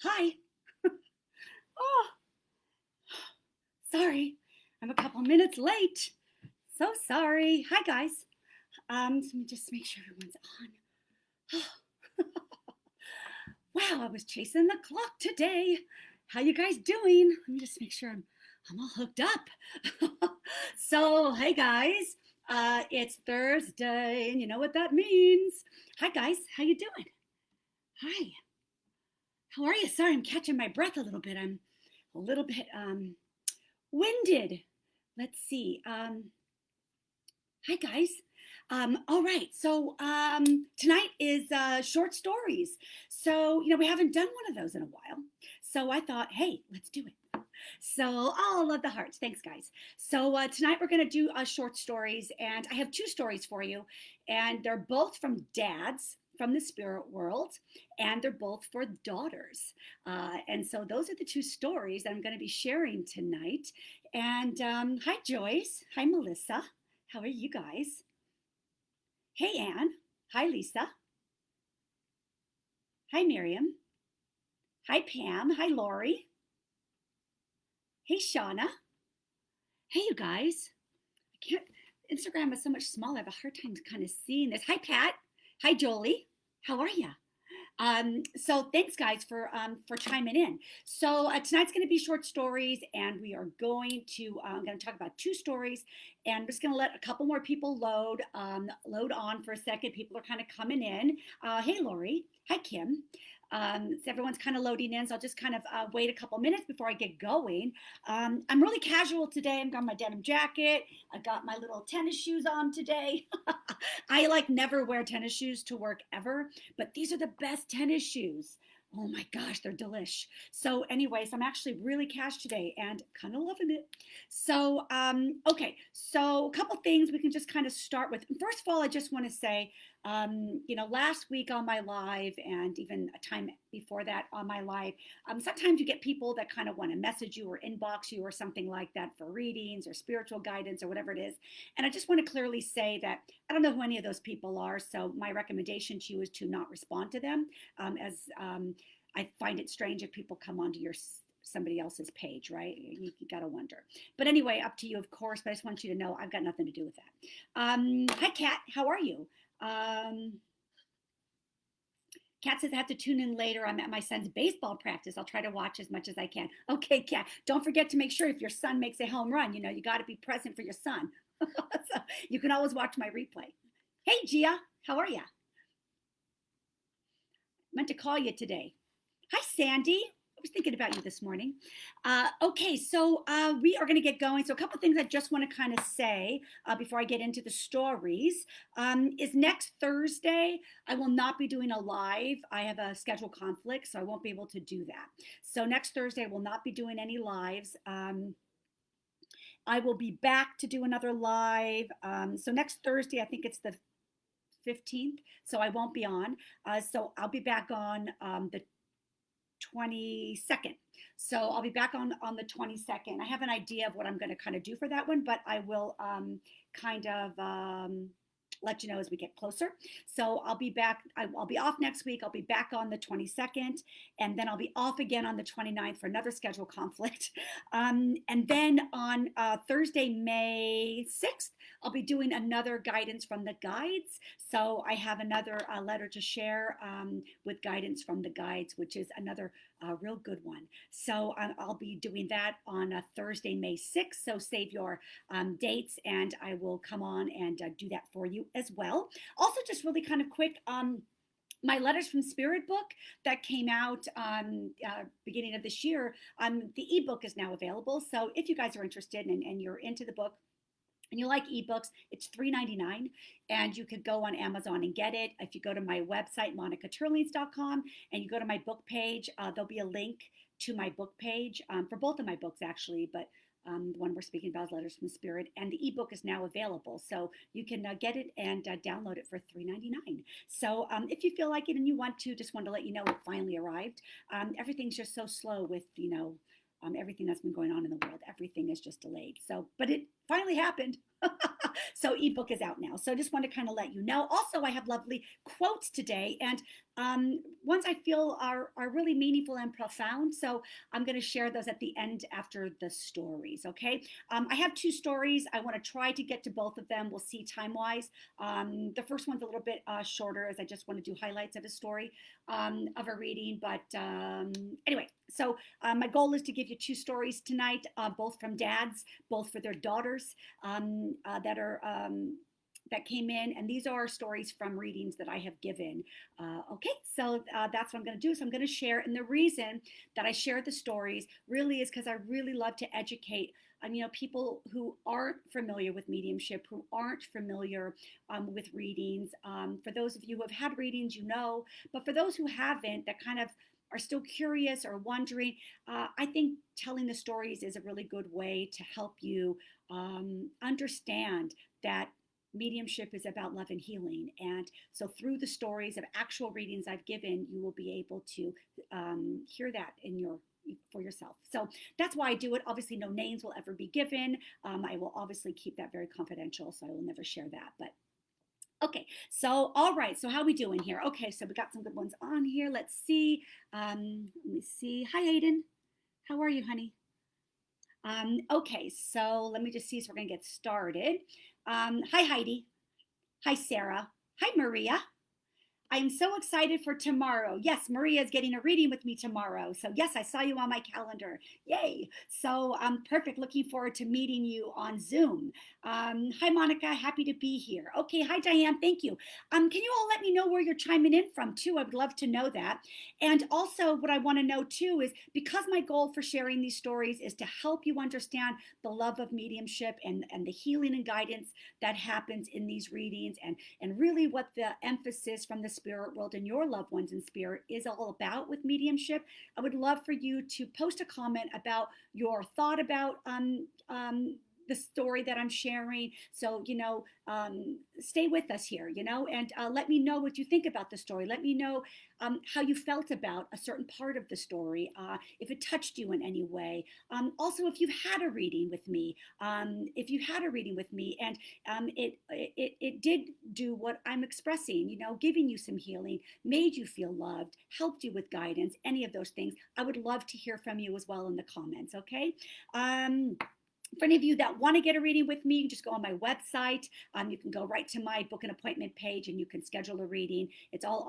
Hi. Oh, sorry. I'm a couple minutes late. So sorry. Hi, guys. Let me just make sure everyone's on. Wow, I was chasing the clock today. How you guys doing? Let me just make sure I'm all hooked up. So, hey guys, it's Thursday, and you know what that means. Hi guys, how you doing? Hi. How are you? Sorry, I'm catching my breath a little bit. I'm a little bit winded. Let's see. Hi guys. All right. So tonight is short stories. So we haven't done one of those in a while. So I thought, hey, let's do it. So oh, love the hearts. Thanks, guys. So tonight we're gonna do short stories, and I have two stories for you, and they're both from dads from the spirit world, and they're both for daughters. And so those are the two stories that I'm going to be sharing tonight. And hi, Joyce. Hi, Melissa. How are you guys? Hey, Anne. Hi, Lisa. Hi, Miriam. Hi, Pam. Hi, Lori. Hey, Shauna. Hey, you guys. I can't. Instagram is so much smaller. I have a hard time kind of seeing this. Hi, Pat. Hi, Jolie. How are you? So thanks, guys, for chiming in. So tonight's going to be short stories, and we are going to I'm going to talk about two stories, and I'm just going to let a couple more people load on for a second. People are kind of coming in. Hey, Lori. Hi, Kim. So everyone's kind of loading in, so I'll just kind of wait a couple minutes before I get going. I'm really casual today. I've got my denim jacket. I got my little tennis shoes on today. I like never wear tennis shoes to work ever, but these are the best tennis shoes. Oh my gosh, they're delish. So, anyways, I'm actually really cash today and kind of loving it. So, so a couple things we can just kind of start with. First of all, I just want to say, last week on my live and even a time before that on my live, sometimes you get people that kind of want to message you or inbox you or something like that for readings or spiritual guidance or whatever it is. And I just want to clearly say that I don't know who any of those people are. So my recommendation to you is to not respond to them, as I find it strange if people come onto your somebody else's page, right? You got to wonder. But anyway, up to you, of course. But I just want you to know I've got nothing to do with that. Hi, Kat. How are you? Um, Kat says I have to tune in later. I'm at my son's baseball practice. I'll try to watch as much as I can. Okay, Kat. Don't forget to make sure if your son makes a home run, you got to be present for your son. So you can always watch my replay. Hey, Gia. How are you? Meant to call you today. Hi, Sandy. I was thinking about you this morning. Okay, so we are going to get going. So, a couple things I just want to kind of say before I get into the stories is next Thursday, I will not be doing a live. I have a schedule conflict, so I won't be able to do that. So, next Thursday, I will not be doing any lives. I will be back to do another live. So, next Thursday, I think it's the 15th, so I won't be on. So, I'll be back on the 22nd. So I'll be back on the 22nd. I have an idea of what I'm going to kind of do for that one, but I will kind of let you know as we get closer. So I'll be back. I'll be off next week. I'll be back on the 22nd, and then I'll be off again on the 29th for another schedule conflict. And then on Thursday, May 6th, I'll be doing another guidance from the guides. So I have another letter to share with guidance from the guides, which is another real good one. So I'll be doing that on Thursday, May 6th. So save your dates, and I will come on and do that for you as well. Also, just really kind of quick. My Letters from Spirit book that came out beginning of this year, the ebook is now available. So if you guys are interested and you're into the book, and you like ebooks, it's $3.99, and you could go on Amazon and get it. If you go to my website, monicaturlings.com, and you go to my book page, there'll be a link to my book page for both of my books, actually, but the one we're speaking about is Letters from Spirit, and the ebook is now available. So you can get it and download it for $3.99. So if you feel like it and you want to, just wanted to let you know it finally arrived. Everything's just so slow with, everything that's been going on in the world. Everything is just delayed. So, but it finally happened. So ebook is out now. So I just want to kind of let you know. Also, I have lovely quotes today, and ones I feel are really meaningful and profound. So I'm going to share those at the end after the stories. Okay. I have two stories. I want to try to get to both of them. We'll see time wise. The first one's a little bit shorter, as I just want to do highlights of a story, of a reading. But anyway, so my goal is to give you two stories tonight, both from dads, both for their daughters, that came in, and these are stories from readings that I have given. Okay, so that's what I'm going to do. So I'm going to share, and the reason that I share the stories really is because I really love to educate people who aren't familiar with mediumship, who aren't familiar with readings. For those of you who have had readings, but for those who haven't, that kind of are still curious or wondering, I think telling the stories is a really good way to help you understand that mediumship is about love and healing. And so through the stories of actual readings I've given, you will be able to hear that for yourself. So that's why I do it. Obviously, no names will ever be given. I will obviously keep that very confidential, so I will never share that. But okay, so all right, so how are we doing here? Okay, so we got some good ones on here. Let's see. Let me see. Hi, Aiden. How are you, honey? Okay, so let me just see, so we're gonna get started. Hi, Heidi. Hi, Sarah. Hi, Maria. I'm so excited for tomorrow. Yes, Maria is getting a reading with me tomorrow. So yes, I saw you on my calendar. Yay. So perfect. Looking forward to meeting you on Zoom. Hi, Monica. Happy to be here. Okay. Hi, Diane. Thank you. Can you all let me know where you're chiming in from too? I would love to know that. And also what I want to know too is, because my goal for sharing these stories is to help you understand the love of mediumship and the healing and guidance that happens in these readings, and really what the emphasis from the spirit world and your loved ones in spirit is all about with mediumship. I would love for you to post a comment about your thought about the story that I'm sharing. So, stay with us here, and let me know what you think about the story. Let me know how you felt about a certain part of the story, if it touched you in any way. Also, if you've had a reading with me, and it did do what I'm expressing, giving you some healing, made you feel loved, helped you with guidance, any of those things, I would love to hear from you as well in the comments, okay? For any of you that want to get a reading with me, you just go on my website. You can go right to my book an appointment page and you can schedule a reading. It's all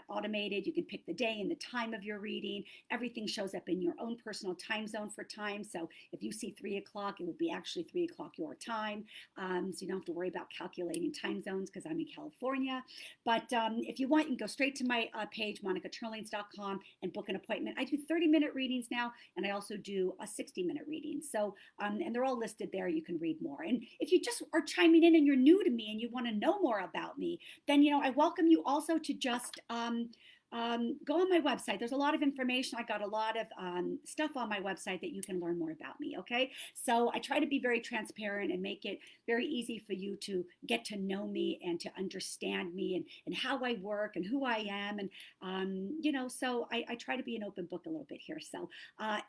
automated. You can pick the day and the time of your reading. Everything shows up in your own personal time zone for time. So if you see 3 o'clock, it will be actually 3 o'clock your time. So you don't have to worry about calculating time zones because I'm in California. But if you want, you can go straight to my page, monicaturlings.com, and book an appointment. I do 30-minute readings now, and I also do a 60-minute reading. So, and they're all listed there. You can read more. And if you just are chiming in and you're new to me and you want to know more about me, then I welcome you also to just go on my website. There's a lot of information. I got a lot of stuff on my website that you can learn more about me. Okay, so I try to be very transparent and make it very easy for you to get to know me and to understand me and how I work and who I am. And so I try to be an open book a little bit here. So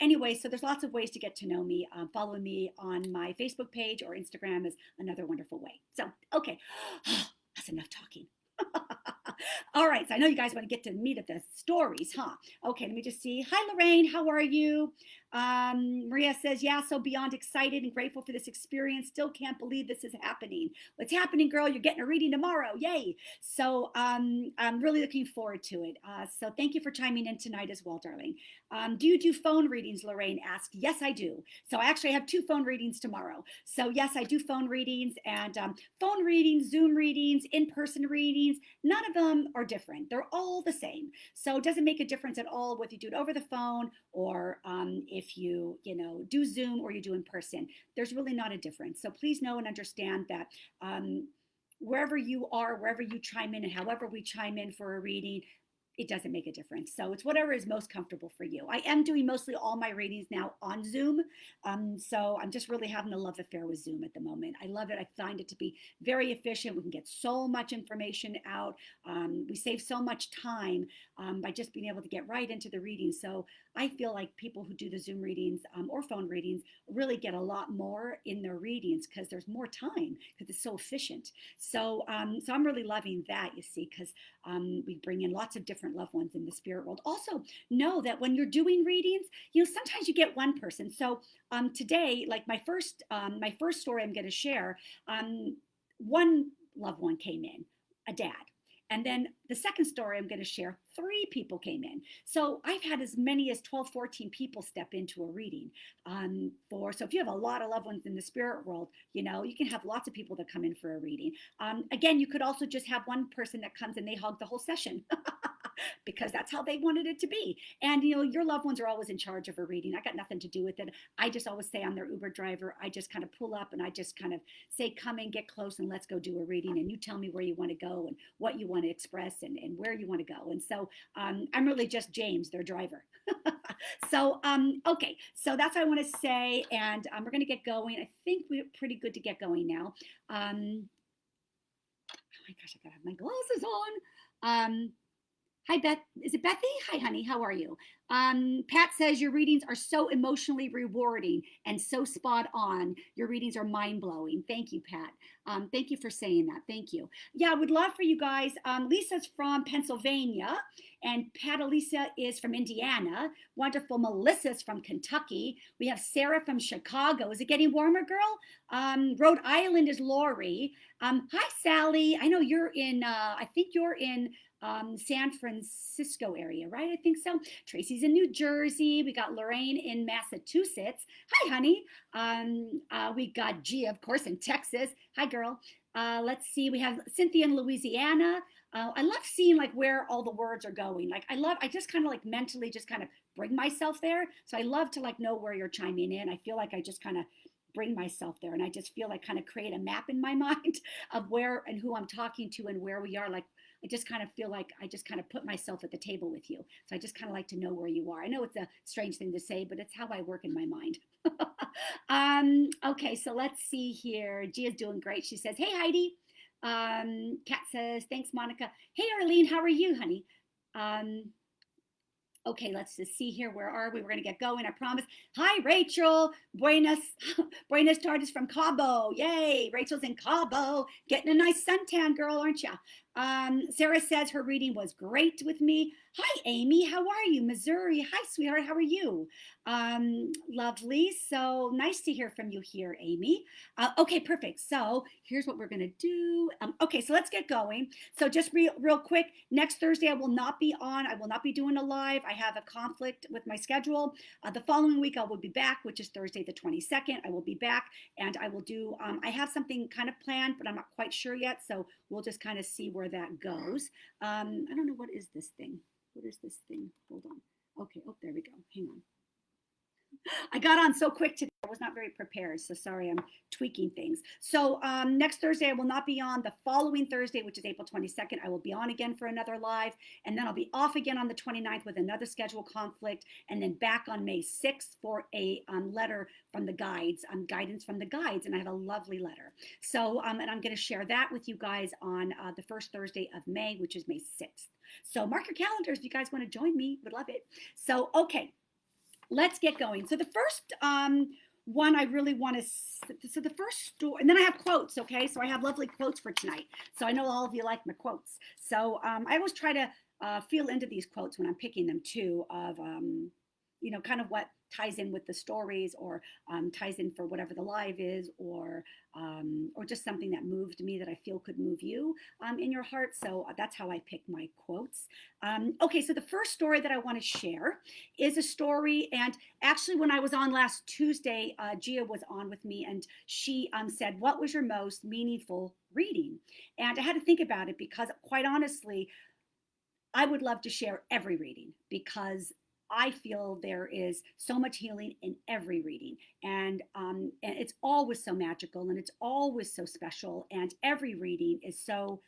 anyway, so there's lots of ways to get to know me. Follow me on my Facebook page, or Instagram is another wonderful way. So okay, that's enough talking. All right, so I know you guys want to get to the meat of the stories, huh? Okay, let me just see. Hi, Lorraine, how are you? Maria says, yeah, so beyond excited and grateful for this experience. Still can't believe this is happening. What's happening, girl? You're getting a reading tomorrow. Yay. So I'm really looking forward to it. So thank you for chiming in tonight as well, darling. Do you do phone readings, Lorraine asked. Yes, I do. So I actually have 2 phone readings tomorrow. So yes, I do phone readings, and phone readings, Zoom readings, in-person readings. None of them are different. They're all the same. So it doesn't make a difference at all whether you do it over the phone or if you do Zoom or you do in person. There's really not a difference. So please know and understand that wherever you are, wherever you chime in, and however we chime in for a reading, it doesn't make a difference. So it's whatever is most comfortable for you. I am doing mostly all my readings now on Zoom. So I'm just really having a love affair with Zoom at the moment. I love it. I find it to be very efficient. We can get so much information out. We save so much time by just being able to get right into the reading. So I feel like people who do the Zoom readings or phone readings really get a lot more in their readings because there's more time because it's so efficient. So I'm really loving that, you see, because we bring in lots of different loved ones in the spirit world. Also, know that when you're doing readings, sometimes you get one person. So today, like my first story I'm going to share, one loved one came in, a dad. And then the second story I'm going to share, 3 people came in. So I've had as many as 12, 14 people step into a reading. So if you have a lot of loved ones in the spirit world, you can have lots of people that come in for a reading. Again, you could also just have one person that comes and they hog the whole session. Because that's how they wanted it to be. And your loved ones are always in charge of a reading. I got nothing to do with it. I just always say I'm their Uber driver. I just kind of pull up and I just kind of say, come and get close and let's go do a reading. And you tell me where you want to go and what you want to express and where you want to go. And so I'm really just James, their driver. So, okay. So that's what I want to say. And we're going to get going. I think we're pretty good to get going now. Oh my gosh, I got to have my glasses on. Hi, Beth. Is it Bethy? Hi, honey. How are you? Pat says your readings are so emotionally rewarding and so spot on. Your readings are mind blowing. Thank you, Pat. Thank you for saying that. Thank you. Yeah, I would love for you guys. Lisa's from Pennsylvania, and Pat Elisa is from Indiana. Wonderful. Melissa's from Kentucky. We have Sarah from Chicago. Is it getting warmer, girl? Rhode Island is Lori. Hi, Sally. I know you're in. I think you're in. San Francisco area, right? I think so. Tracy's in New Jersey. We got Lorraine in Massachusetts. Hi, honey. We got Gia, of course, in Texas. Hi, girl. Let's see. We have Cynthia in Louisiana. I love seeing like where all the words are going. Like I just kind of like mentally just kind of bring myself there. So I love to like know where you're chiming in. I feel like I just kind of bring myself there and I just feel like kind of create a map in my mind of where and who I'm talking to and where we are. Like I just kind of feel like I just kind of put myself at the table with you. So I just kind of like to know where you are. I know it's a strange thing to say, but it's how I work in my mind. Okay, so let's see here. Gia's doing great. She says, hey, Heidi. Kat says, thanks, Monica. Hey, Arlene, how are you, honey? Okay, let's just see here. Where are we? We're going to get going, I promise. Hi, Rachel. Buenas tardes from Cabo. Yay, Rachel's in Cabo. Getting a nice suntan, girl, aren't you? Sarah says her reading was great with me. Hi, Amy. How are you? Missouri. Hi, sweetheart. How are you? Lovely. So nice to hear from you here, Amy. Okay, perfect. So here's what we're going to do. Okay, so let's get going. So just real quick, next Thursday I will not be on. I will not be doing a live. I have a conflict with my schedule. The following week I will be back, which is Thursday the 22nd. I will be back and I will do, I have something kind of planned, but I'm not quite sure yet. So we'll just kind of see where that goes. I don't know, what is this thing? What is this thing? Hold on. Okay, oh, there we go. Hang on. I got on so quick today. I was not very prepared. So sorry, I'm tweaking things. So next Thursday, I will not be on. The following Thursday, which is April 22nd, I will be on again for another live. And then I'll be off again on the 29th with another schedule conflict. And then back on May 6th for a letter from the guides, guidance from the guides. And I have a lovely letter. So, and I'm going to share that with you guys on the first Thursday of May, which is May 6th. So mark your calendars if you guys want to join me. Would love it. So, okay. Let's get going. So the first one I really want to, so the first story, and then I have quotes, okay? So I have lovely quotes for tonight. So I know all of you like my quotes. So I always try to feel into these quotes when I'm picking them too, of, kind of what ties in with the stories or ties in for whatever the live is or just something that moved me that I feel could move you in your heart. So that's how I pick my quotes. Okay, so the first story that I want to share is a story. And actually, when I was on last Tuesday, Gia was on with me and she said, what was your most meaningful reading? And I had to think about it because quite honestly, I would love to share every reading because I feel there is so much healing in every reading, and it's always so magical, and it's always so special, and every reading is so.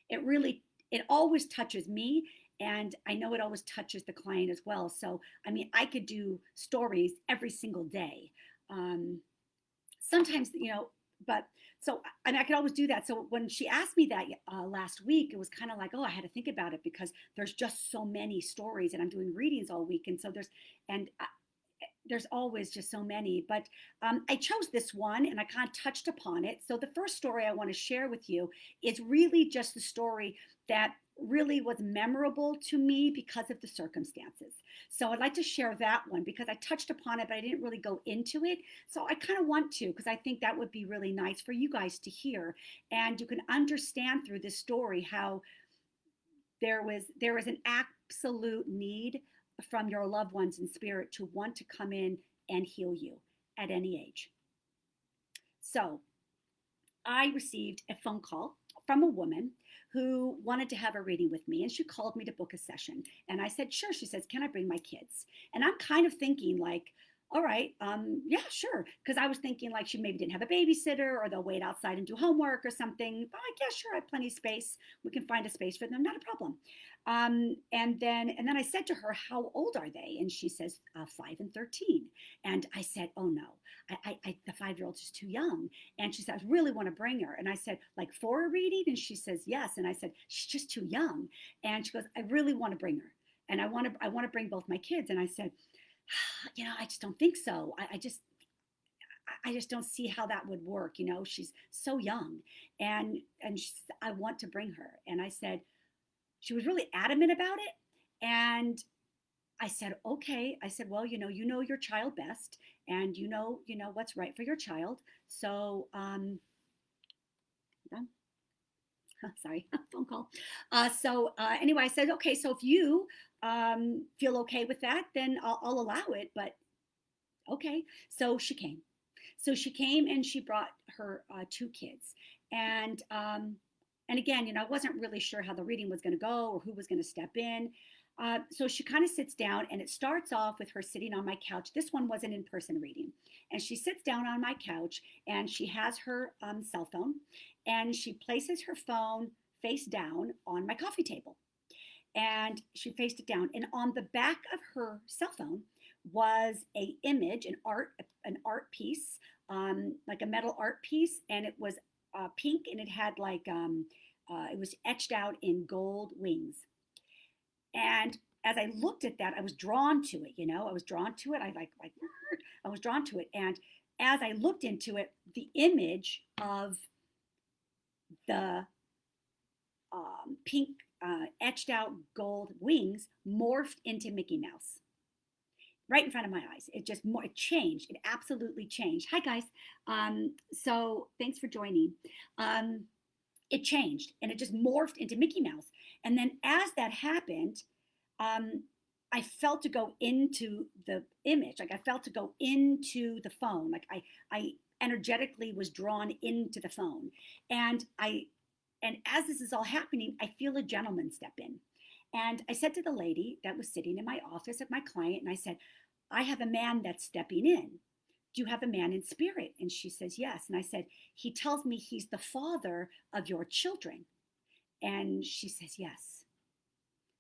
It really it always touches me, and I know it always touches the client as well. So, I mean, I could do stories every single day. Um, Sometimes, but so I mean, I could always do that. So when she asked me that last week, it was kind of like, oh, I had to think about it because there's just so many stories, and I'm doing readings all week, and so and there's always just so many. But I chose this one, and I kind of touched upon it. So the first story I want to share with you is really just the story that really was memorable to me because of the circumstances. So I'd like to share that one because I touched upon it, but I didn't really go into it. So I kind of want to because I think that would be really nice for you guys to hear. And you can understand through this story how there was an absolute need from your loved ones in spirit to want to come in and heal you at any age. So I received a phone call from a woman who wanted to have a reading with me, and she called me to book a session. And I said, sure. She says, can I bring my kids? And I'm kind of thinking like, all right, yeah, sure. Because I was thinking like she maybe didn't have a babysitter, or they'll wait outside and do homework or something. But like, yeah, sure, I have plenty of space. We can find a space for them, not a problem. And then I said to her, how old are they? And she says, 5 and 13. And I said, oh no, the 5-year-old's just too young. And she said, I really want to bring her. And I said, like for a reading? And she says, yes. And I said, she's just too young. And she goes, I really want to bring her. And I want to bring both my kids. And I said, I just don't think so. I just don't see how that would work. She's so young, and she said, I want to bring her. And I said, she was really adamant about it, and I said, okay. I said, well, you know your child best, and you know what's right for your child. So, sorry, phone call. So anyway, I said, okay. So if you feel okay with that, then I'll allow it. But okay. So she came. So she came and she brought her 2 kids, and again, I wasn't really sure how the reading was going to go or who was going to step in. So she kind of sits down, and it starts off with her sitting on my couch. This one was an in-person reading, and she sits down on my couch, and she has her cell phone, and she places her phone face down on my coffee table, and she faced it down, and on the back of her cell phone was a image, an art piece, like a metal art piece, and it was pink, and it had like it was etched out in gold wings. And as I looked at that, I was drawn to it. I was drawn to it. I was drawn to it, and as I looked into it, the image of the pink etched out gold wings morphed into Mickey Mouse right in front of my eyes. It changed. It absolutely changed. Hi guys. So thanks for joining. It changed, and it just morphed into Mickey Mouse. And then as that happened, I felt to go into the image. Like I felt to go into the phone. Like I energetically was drawn into the phone. And as this is all happening, I feel a gentleman step in. And I said to the lady that was sitting in my office at my client, and I said, I have a man that's stepping in. Do you have a man in spirit? And she says, yes. And I said, he tells me he's the father of your children. And she says, yes.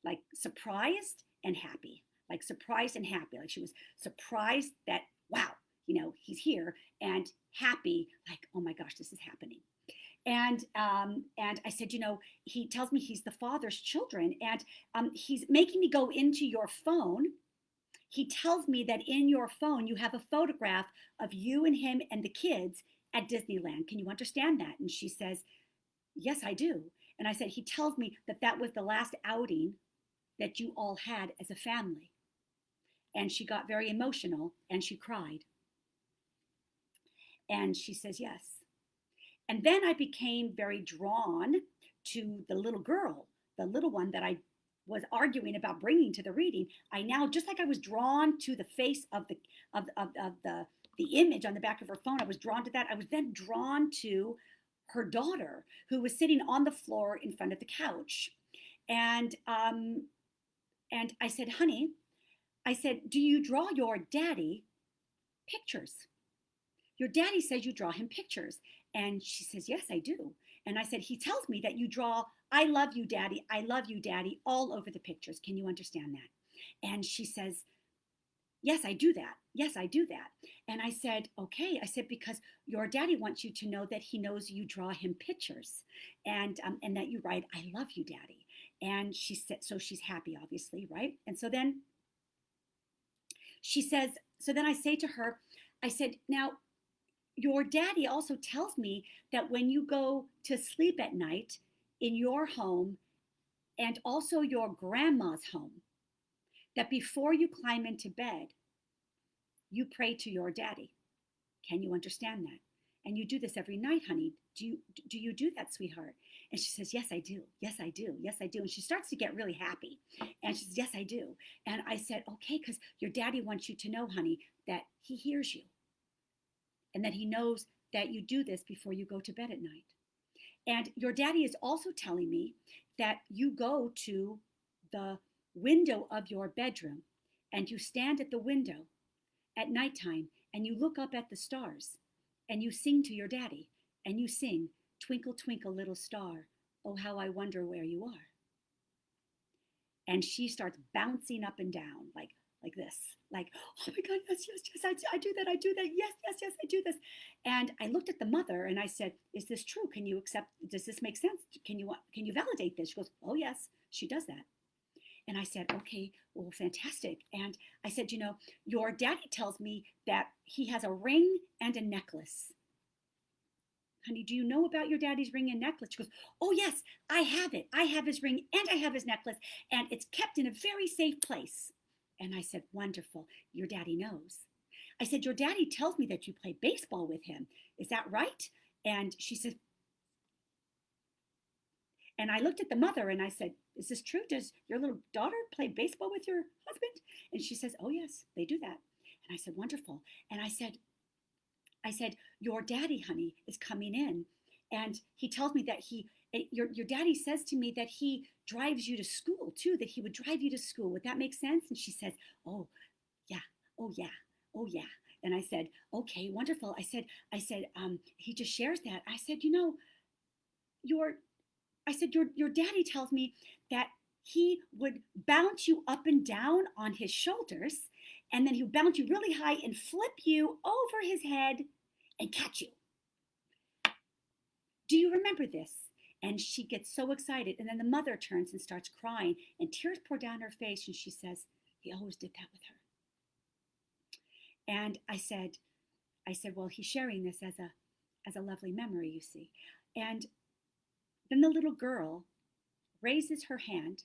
Like surprised and happy. Like surprised and happy. Like she was surprised that, wow, he's here, and happy, like, oh my gosh, this is happening. And I said, he tells me he's the father's children, and he's making me go into your phone. He tells me that in your phone you have a photograph of you and him and the kids at Disneyland. Can you understand that? And she says, yes, I do. And I said, he tells me that that was the last outing that you all had as a family. And she got very emotional and she cried. And she says, yes. And then I became very drawn to the little girl, the little one that I was arguing about bringing to the reading. I now, just like I was drawn to the face of the image on the back of her phone, I was drawn to that. I was then drawn to her daughter, who was sitting on the floor in front of the couch. And I said, honey, I said, do you draw your daddy pictures? Your daddy says you draw him pictures. And she says, yes, I do. And I said, he tells me that you draw I love you, Daddy. I love you, Daddy, all over the pictures. Can you understand that? And she says, yes, I do that. Yes, I do that. And I said, okay. I said, because your daddy wants you to know that he knows you draw him pictures and that you write, I love you, Daddy. And she said, so she's happy, obviously, right? And so then she says, so then I say to her, I said, now, your daddy also tells me that when you go to sleep at night in your home and also your grandma's home, that before you climb into bed, you pray to your daddy. Can you understand that? And you do this every night, honey. Do you do that, sweetheart? And she says, yes, I do. Yes, I do. Yes, I do. And she starts to get really happy. And she says, yes, I do. And I said, okay, because your daddy wants you to know, honey, that he hears you and that he knows that you do this before you go to bed at night. And your daddy is also telling me that you go to the window of your bedroom and you stand at the window at nighttime and you look up at the stars and you sing to your daddy and you sing, twinkle, twinkle, little star, oh, how I wonder where you are. And she starts bouncing up and down like this, like, oh my God, yes, yes, yes, I do that, yes, yes, yes, I do this. And I looked at the mother and I said, is this true? Can you accept, does this make sense? Can you validate this? She goes, oh yes, she does that. And I said, okay, well, fantastic. And I said, your daddy tells me that he has a ring and a necklace. Honey, do you know about your daddy's ring and necklace? She goes, oh yes, I have it. I have his ring and I have his necklace, and it's kept in a very safe place. And I said, wonderful. Your daddy knows. I said, your daddy tells me that you play baseball with him. Is that right? And she said, and I looked at the mother and I said, is this true? Does your little daughter play baseball with your husband? And she says, oh yes, they do that. And I said, wonderful. And I said, your daddy, honey, is coming in. And he tells me that your daddy says to me that he drives you to school too, that he would drive you to school. Would that make sense? And she says, oh, yeah, oh, yeah, oh, yeah. And I said, okay, wonderful. I said, he just shares that. I said, your your daddy tells me that he would bounce you up and down on his shoulders, and then he would bounce you really high and flip you over his head and catch you. Do you remember this? And she gets so excited. And then the mother turns and starts crying, and tears pour down her face. And she says, he always did that with her. And I said, well, he's sharing this as a lovely memory, you see. And then the little girl raises her hand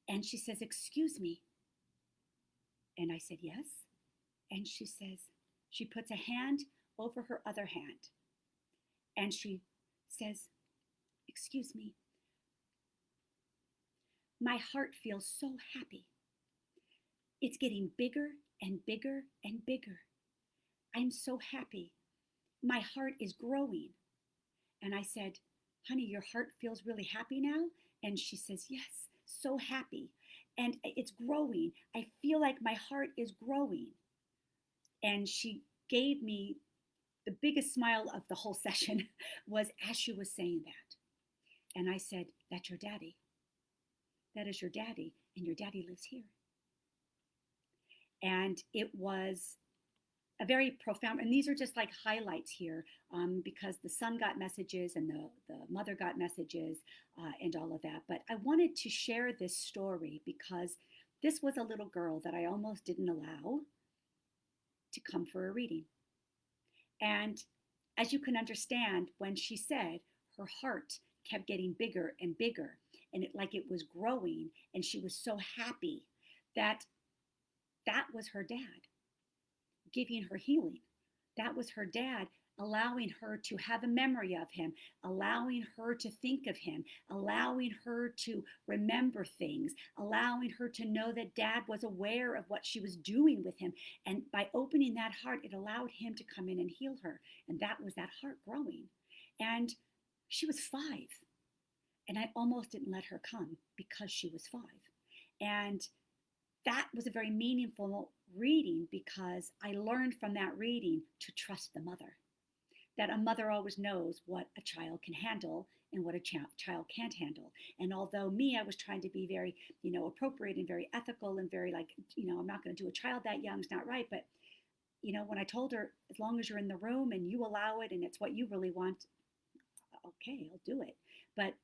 and she says, excuse me. And I said, yes. And she says, she puts a hand over her other hand and she says, excuse me. My heart feels so happy. It's getting bigger and bigger and bigger. I'm so happy. My heart is growing. And I said, honey, your heart feels really happy now? And she says, yes, so happy. And it's growing. I feel like my heart is growing. And she gave me the biggest smile of the whole session was as she was saying that. And I said, that's your daddy. That is your daddy. And your daddy lives here. And it was a very profound, and these are just like highlights here because the son got messages and the mother got messages and all of that. But I wanted to share this story because this was a little girl that I almost didn't allow to come for a reading. And as you can understand, when she said her heart kept getting bigger and bigger, and it was growing, and she was so happy that was her dad giving her healing. That was her dad allowing her to have a memory of him, allowing her to think of him, allowing her to remember things, allowing her to know that dad was aware of what she was doing with him. And by opening that heart, it allowed him to come in and heal her. And that was that heart growing. And she was 5. And I almost didn't let her come because she was 5. And that was a very meaningful reading because I learned from that reading to trust the mother. That a mother always knows what a child can handle and what a child can't handle. And although me, I was trying to be very, appropriate and very ethical and very like, I'm not going to do a child that young, it's not right. But, when I told her, as long as you're in the room and you allow it and it's what you really want, okay, I'll do it. But,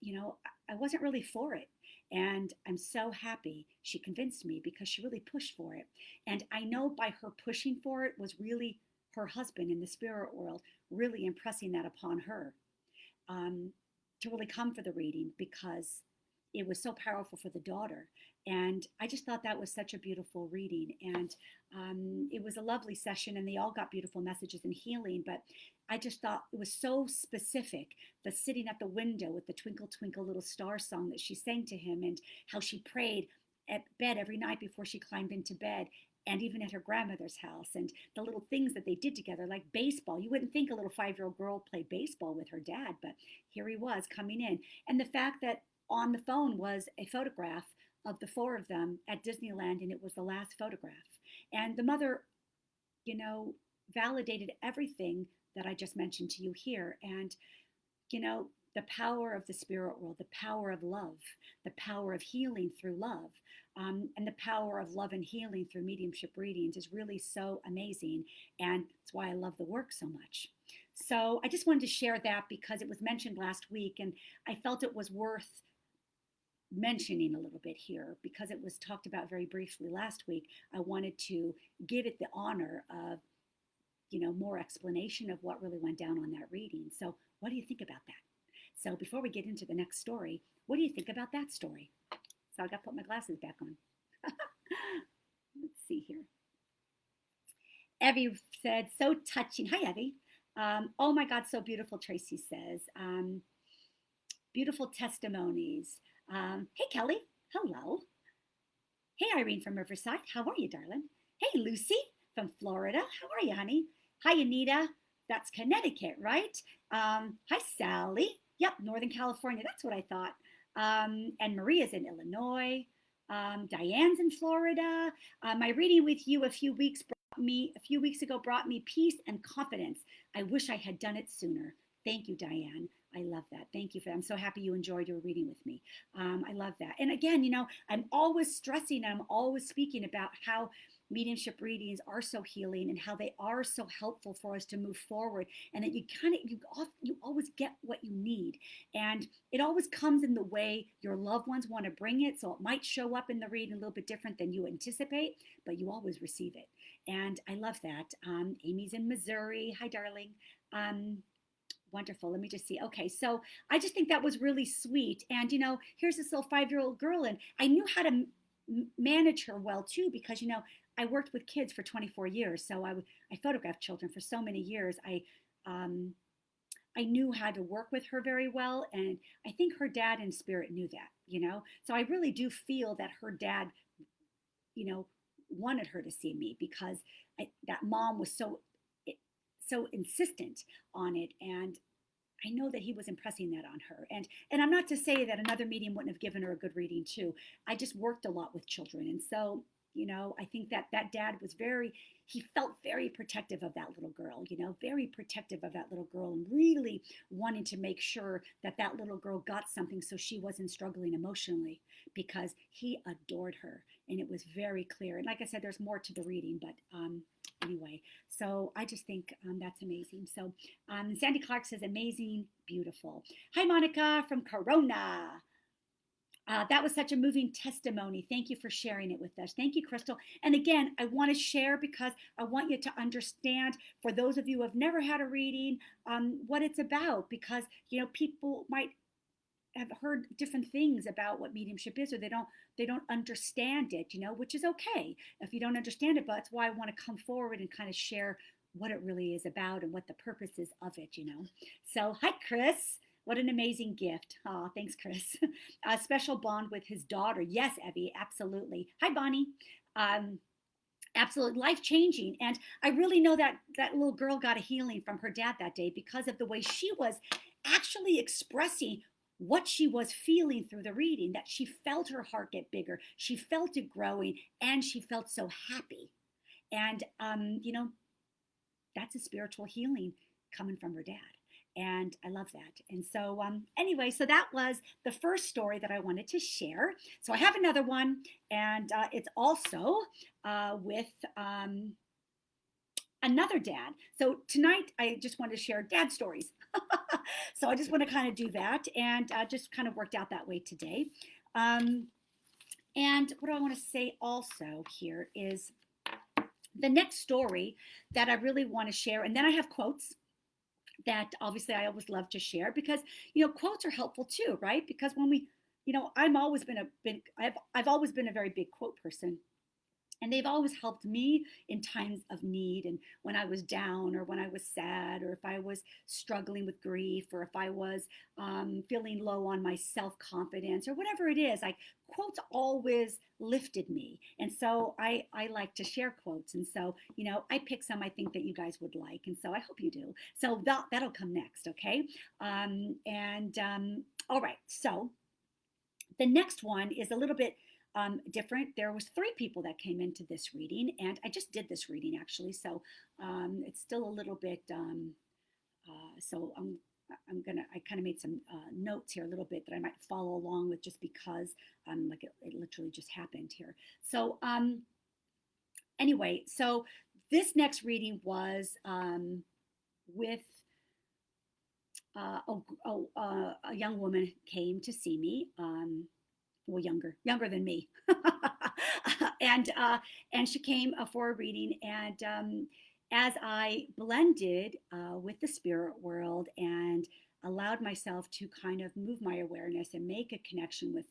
I wasn't really for it. And I'm so happy she convinced me because she really pushed for it. And I know by her pushing for it was really her husband in the spirit world really impressing that upon her, um, to really come for the reading because it was so powerful for the daughter. And I just thought that was such a beautiful reading. And it was a lovely session, and they all got beautiful messages and healing. But I just thought it was so specific, the sitting at the window with the Twinkle, Twinkle, Little Star song that she sang to him, and how she prayed at bed every night before she climbed into bed, and even at her grandmother's house, and the little things that they did together, like baseball. You wouldn't think a little 5-year-old girl played baseball with her dad, but here he was coming in. And the fact that on the phone was a photograph of the four of them at Disneyland, and it was the last photograph. And the mother, you know, validated everything that I just mentioned to you here. And, the power of the spirit world, the power of love, the power of healing through love, and the power of love and healing through mediumship readings is really so amazing. And that's why I love the work so much. So I just wanted to share that because it was mentioned last week, and I felt it was worth mentioning a little bit here because it was talked about very briefly last week. I wanted to give it the honor of, more explanation of what really went down on that reading. So what do you think about that? So before we get into the next story, what do you think about that story? So I got to put my glasses back on. Let's see here. Evie said, so touching. Hi, Evie. Oh my God, so beautiful, Tracy says. Beautiful testimonies. Hey, Kelly. Hello. Hey, Irene from Riverside. How are you, darling? Hey, Lucy from Florida. How are you, honey? Hi, Anita. That's Connecticut, right? Hi, Sally. Yep, Northern California. That's what I thought. And Maria's in Illinois. Diane's in Florida. My reading with you a few weeks ago brought me peace and confidence. I wish I had done it sooner. Thank you, Diane. I love that. Thank you for that. I'm so happy you enjoyed your reading with me. I love that. And again, I'm always stressing and I'm always speaking about how mediumship readings are so healing and how they are so helpful for us to move forward, and that you always get what you need, and it always comes in the way your loved ones want to bring it. So it might show up in the reading a little bit different than you anticipate, but you always receive it, and I love that. Amy's in Missouri. Hi, darling. Wonderful. Let me just see. Okay, so I just think that was really sweet. And, here's this little 5-year-old girl, and I knew how to manage her well, too, because, I worked with kids for 24 years. So I photographed children for so many years. I knew how to work with her very well. And I think her dad in spirit knew that, So I really do feel that her dad, wanted her to see me because that mom was so insistent on it, and I know that he was impressing that on her. And I'm not to say that another medium wouldn't have given her a good reading too. I just worked a lot with children, and so I think that dad was he felt very protective of that little girl, very protective of that little girl, and really wanting to make sure that little girl got something so she wasn't struggling emotionally, because he adored her, and it was very clear. And like I said, there's more to the reading, but anyway, so I just think that's amazing. So Sandy Clark says, amazing, beautiful. Hi, Monica from Corona. That was such a moving testimony. Thank you for sharing it with us. Thank you, Crystal. And again, I want to share because I want you to understand, for those of you who have never had a reading, what it's about, because, people might have heard different things about what mediumship is, or they don't understand it, which is okay if you don't understand it, but that's why I want to come forward and kind of share what it really is about and what the purpose is of it, So, hi, Chris. What an amazing gift. Oh, thanks, Chris. A special bond with his daughter. Yes, Evie, absolutely. Hi, Bonnie. Absolutely life-changing. And I really know that little girl got a healing from her dad that day because of the way she was actually expressing what she was feeling through the reading, that she felt her heart get bigger. She felt it growing, and she felt so happy. And, that's a spiritual healing coming from her dad. And I love that. And so, anyway, so that was the first story that I wanted to share. So I have another one, and it's also with another dad. So tonight, I just want to share dad stories. So I just want to kind of do that, and just kind of worked out that way today. Um, and what do I want to say also here is the next story that I really want to share, and then I have quotes that obviously I always love to share because quotes are helpful too, right? Because when we, I'm always been a big, I've always been a very big quote person, and they've always helped me in times of need and when I was down or when I was sad or if I was struggling with grief or if I was feeling low on my self-confidence or whatever it is. Like quotes always lifted me, and so I like to share quotes, and so I pick some I think that you guys would like, and so I hope you do. So that'll come next, okay? And all right, so the next one is a little bit different. There was three people that came into this reading, and I just did this reading actually, so it's still a little bit. So I kind of made some notes here a little bit that I might follow along with just because like it literally just happened here. So anyway, so this next reading was with a young woman came to see me. Well, younger than me, and she came for a reading, and as I blended with the spirit world and allowed myself to kind of move my awareness and make a connection with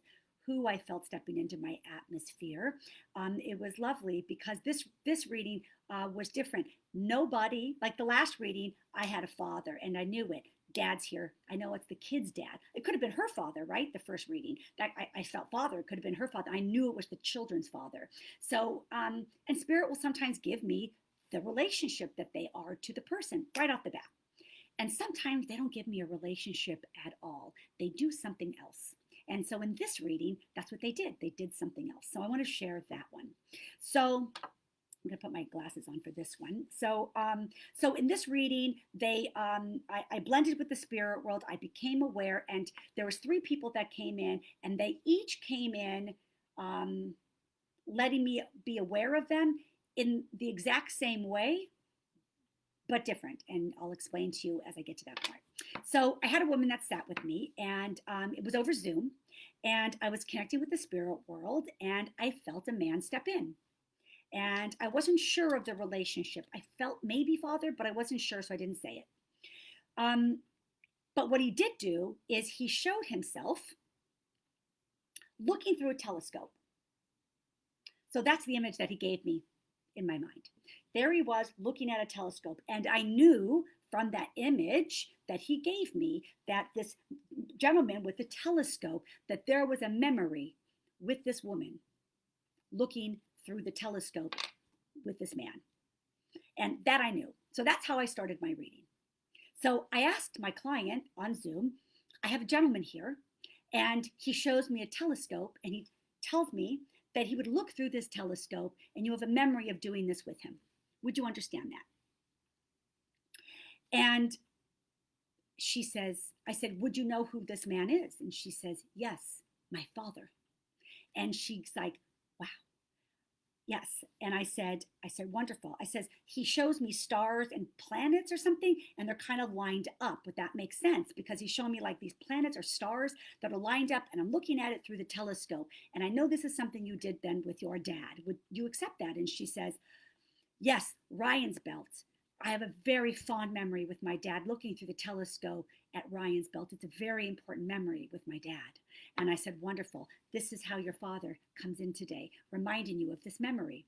who I felt stepping into my atmosphere, it was lovely because this reading was different. Nobody, like the last reading, I had a father and I knew it. Dad's here. I know it's the kid's dad. It could have been her father, right? The first reading that I felt father. It could have been her father. I knew it was the children's father. So, and spirit will sometimes give me the relationship that they are to the person right off the bat. And sometimes they don't give me a relationship at all. They do something else. And so in this reading, that's what they did. They did something else. So I want to share that one. So I'm going to put my glasses on for this one. So, so in this reading, I blended with the spirit world. I became aware, and there was three people that came in, and they each came in, letting me be aware of them in the exact same way, but different. And I'll explain to you as I get to that part. So I had a woman that sat with me, and it was over Zoom, and I was connecting with the spirit world, and I felt a man step in. And I wasn't sure of the relationship. I felt maybe father, but I wasn't sure, so I didn't say it. But what he did do is he showed himself looking through a telescope. So that's the image that he gave me in my mind. There he was looking at a telescope, and I knew from that image that he gave me that this gentleman with the telescope, that there was a memory with this woman looking through the telescope with this man. And that I knew. So that's how I started my reading. So I asked my client on Zoom, I have a gentleman here, and he shows me a telescope, and he tells me that he would look through this telescope, and you have a memory of doing this with him. Would you understand that? And she says, I said, would you know who this man is? And she says, yes, my father. And she's like, wow. Yes. And I said, wonderful. I says, he shows me stars and planets or something, and they're kind of lined up. Would that make sense? Because he's showing me like these planets or stars that are lined up, and I'm looking at it through the telescope. And I know this is something you did then with your dad. Would you accept that? And she says, yes, Ryan's belt. I have a very fond memory with my dad looking through the telescope at Ryan's belt. It's a very important memory with my dad. And I said, wonderful. This is how your father comes in today, reminding you of this memory.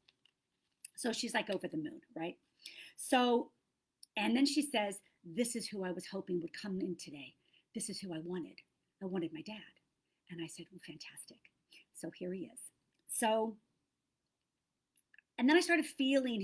So she's like over the moon, right? So, and then she says, this is who I was hoping would come in today. This is who I wanted. I wanted my dad. And I said, well, fantastic. So here he is. So, and then I started feeling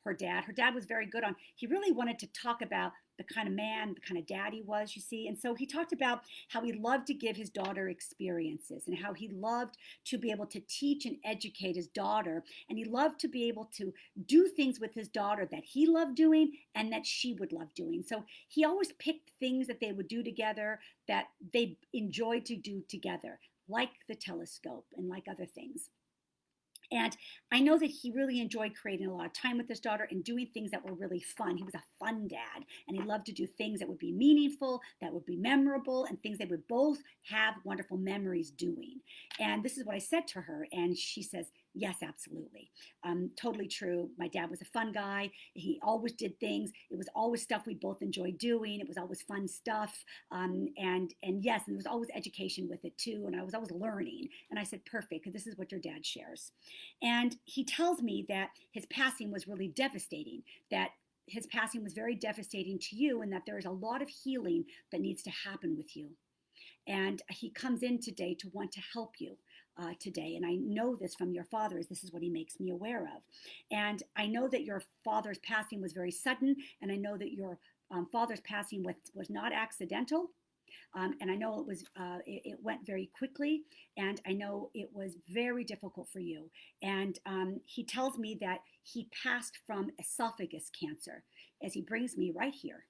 her dad. Her dad was very good on, he really wanted to talk about the kind of man, the kind of dad he was, you see. And so he talked about how he loved to give his daughter experiences and how he loved to be able to teach and educate his daughter. And he loved to be able to do things with his daughter that he loved doing and that she would love doing. So he always picked things that they would do together that they enjoyed to do together, like the telescope and like other things. And I know that he really enjoyed creating a lot of time with his daughter and doing things that were really fun. He was a fun dad, and he loved to do things that would be meaningful, that would be memorable, and things they would both have wonderful memories doing. And this is what I said to her, and she says, yes, absolutely. Totally true. My dad was a fun guy. He always did things. It was always stuff we both enjoyed doing. It was always fun stuff. And yes, and there was always education with it too. And I was always learning. And I said, perfect, because this is what your dad shares. And he tells me that his passing was really devastating, that his passing was very devastating to you, and that there is a lot of healing that needs to happen with you. And he comes in today to want to help you today. And I know this from your father, as this is what he makes me aware of. And I know that your father's passing was very sudden. And I know that your father's passing was not accidental. And I know it went very quickly, and I know it was very difficult for you. And he tells me that he passed from esophagus cancer, as he brings me right here.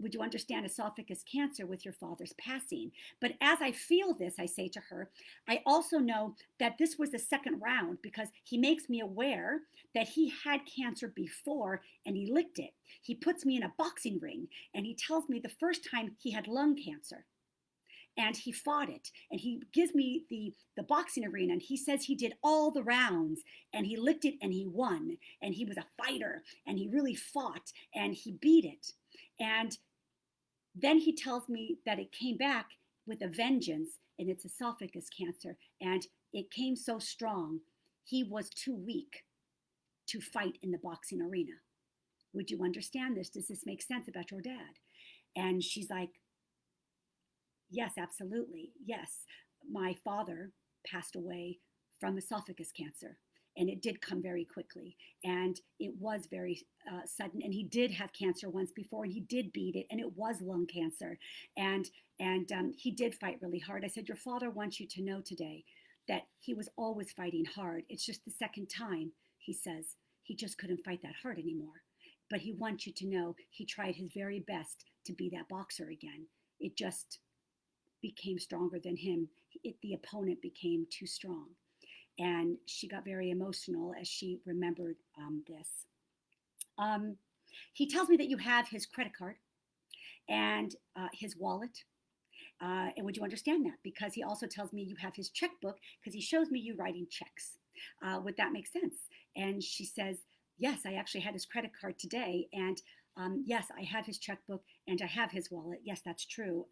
Would you understand esophagus cancer with your father's passing? But as I feel this, I say to her, I also know that this was the second round, because he makes me aware that he had cancer before and he licked it. He puts me in a boxing ring and he tells me the first time he had lung cancer. And he fought it, and he gives me the boxing arena, and he says he did all the rounds, and he licked it and he won, and he was a fighter, and he really fought, and he beat it. And then he tells me that it came back with a vengeance, and it's esophagus cancer, and it came so strong, he was too weak to fight in the boxing arena. Would you understand this? Does this make sense about your dad? And she's like, yes, absolutely. Yes, my father passed away from esophagus cancer, and it did come very quickly, and it was very sudden. And he did have cancer once before, and he did beat it, and it was lung cancer, and he did fight really hard. I said, your father wants you to know today that he was always fighting hard. It's just the second time, he says, he just couldn't fight that hard anymore. But he wants you to know he tried his very best to be that boxer again. It just became stronger than him. The opponent became too strong. And she got very emotional as she remembered this. He tells me that you have his credit card and his wallet. And would you understand that? Because he also tells me you have his checkbook, because he shows me you writing checks. Would that make sense? And she says, yes, I actually had his credit card today. And yes, I have his checkbook and I have his wallet. Yes, that's true.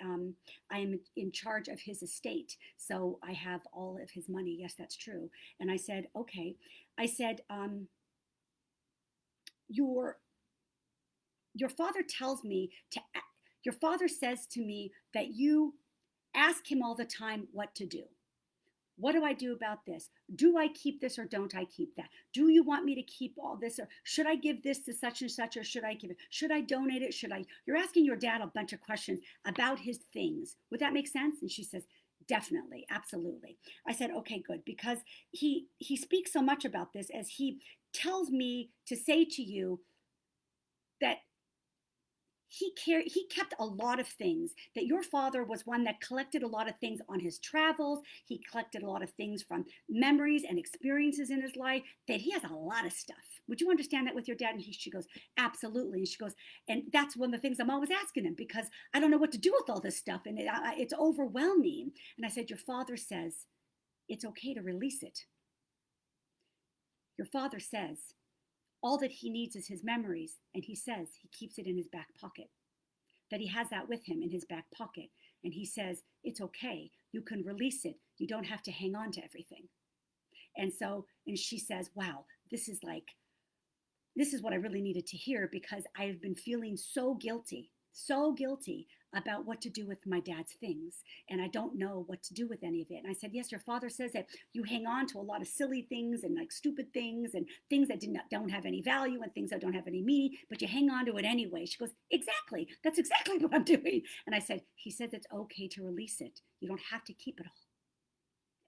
I am in charge of his estate, so I have all of his money. Yes, that's true. And I said, okay. I said, your father tells me to. Your father says to me that you ask him all the time what to do. What do I do about this? Do I keep this or don't I keep that? Do you want me to keep all this, or should I give this to such and such, or should I give it? Should I donate it? Should I? You're asking your dad a bunch of questions about his things. Would that make sense? And she says, definitely, absolutely. I said, okay, good, because he speaks so much about this, as he tells me to say to you that he kept a lot of things, that your father was one that collected a lot of things on his travels. He collected a lot of things from memories and experiences in his life, that he has a lot of stuff. Would you understand that with your dad? And she goes, absolutely. And she goes, and that's one of the things I'm always asking him, because I don't know what to do with all this stuff, and it's overwhelming. And I said, your father says it's okay to release it. Your father says all that he needs is his memories, and he says he keeps it in his back pocket, that he has that with him in his back pocket. And he says, it's okay. You can release it. You don't have to hang on to everything. And she says, wow, this is what I really needed to hear, because I've been feeling so guilty so guilty about what to do with my dad's things. And I don't know what to do with any of it. And I said, yes, your father says that you hang on to a lot of silly things and like stupid things and things that don't have any value and things that don't have any meaning, but you hang on to it anyway. She goes, exactly. That's exactly what I'm doing. And I said, he says it's okay to release it. You don't have to keep it all.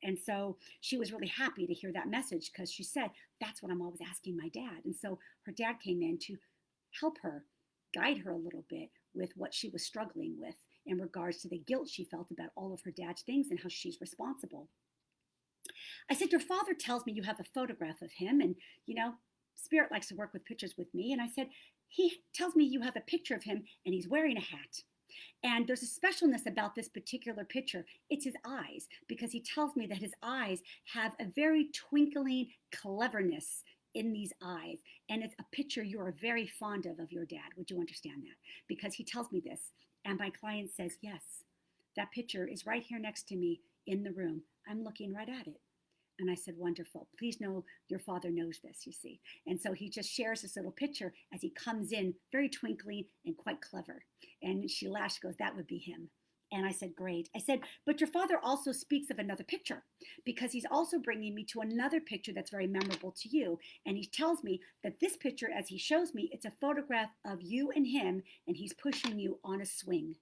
And so she was really happy to hear that message because she said, that's what I'm always asking my dad. And so her dad came in to help her, guide her a little bit with what she was struggling with in regards to the guilt she felt about all of her dad's things and how she's responsible. I said, your father tells me you have a photograph of him, and, Spirit likes to work with pictures with me. And I said, he tells me you have a picture of him and he's wearing a hat. And there's a specialness about this particular picture. It's his eyes, because he tells me that his eyes have a very twinkling cleverness in these eyes. And it's a picture you are very fond of your dad. Would you understand that? Because he tells me this. And my client says, yes, that picture is right here next to me in the room. I'm looking right at it. And I said, wonderful. Please know your father knows this, you see. And so he just shares this little picture as he comes in, very twinkly and quite clever. And she laughed, she goes, that would be him. And I said, great. I said, but your father also speaks of another picture, because he's also bringing me to another picture that's very memorable to you. And he tells me that this picture, as he shows me, it's a photograph of you and him, and he's pushing you on a swing.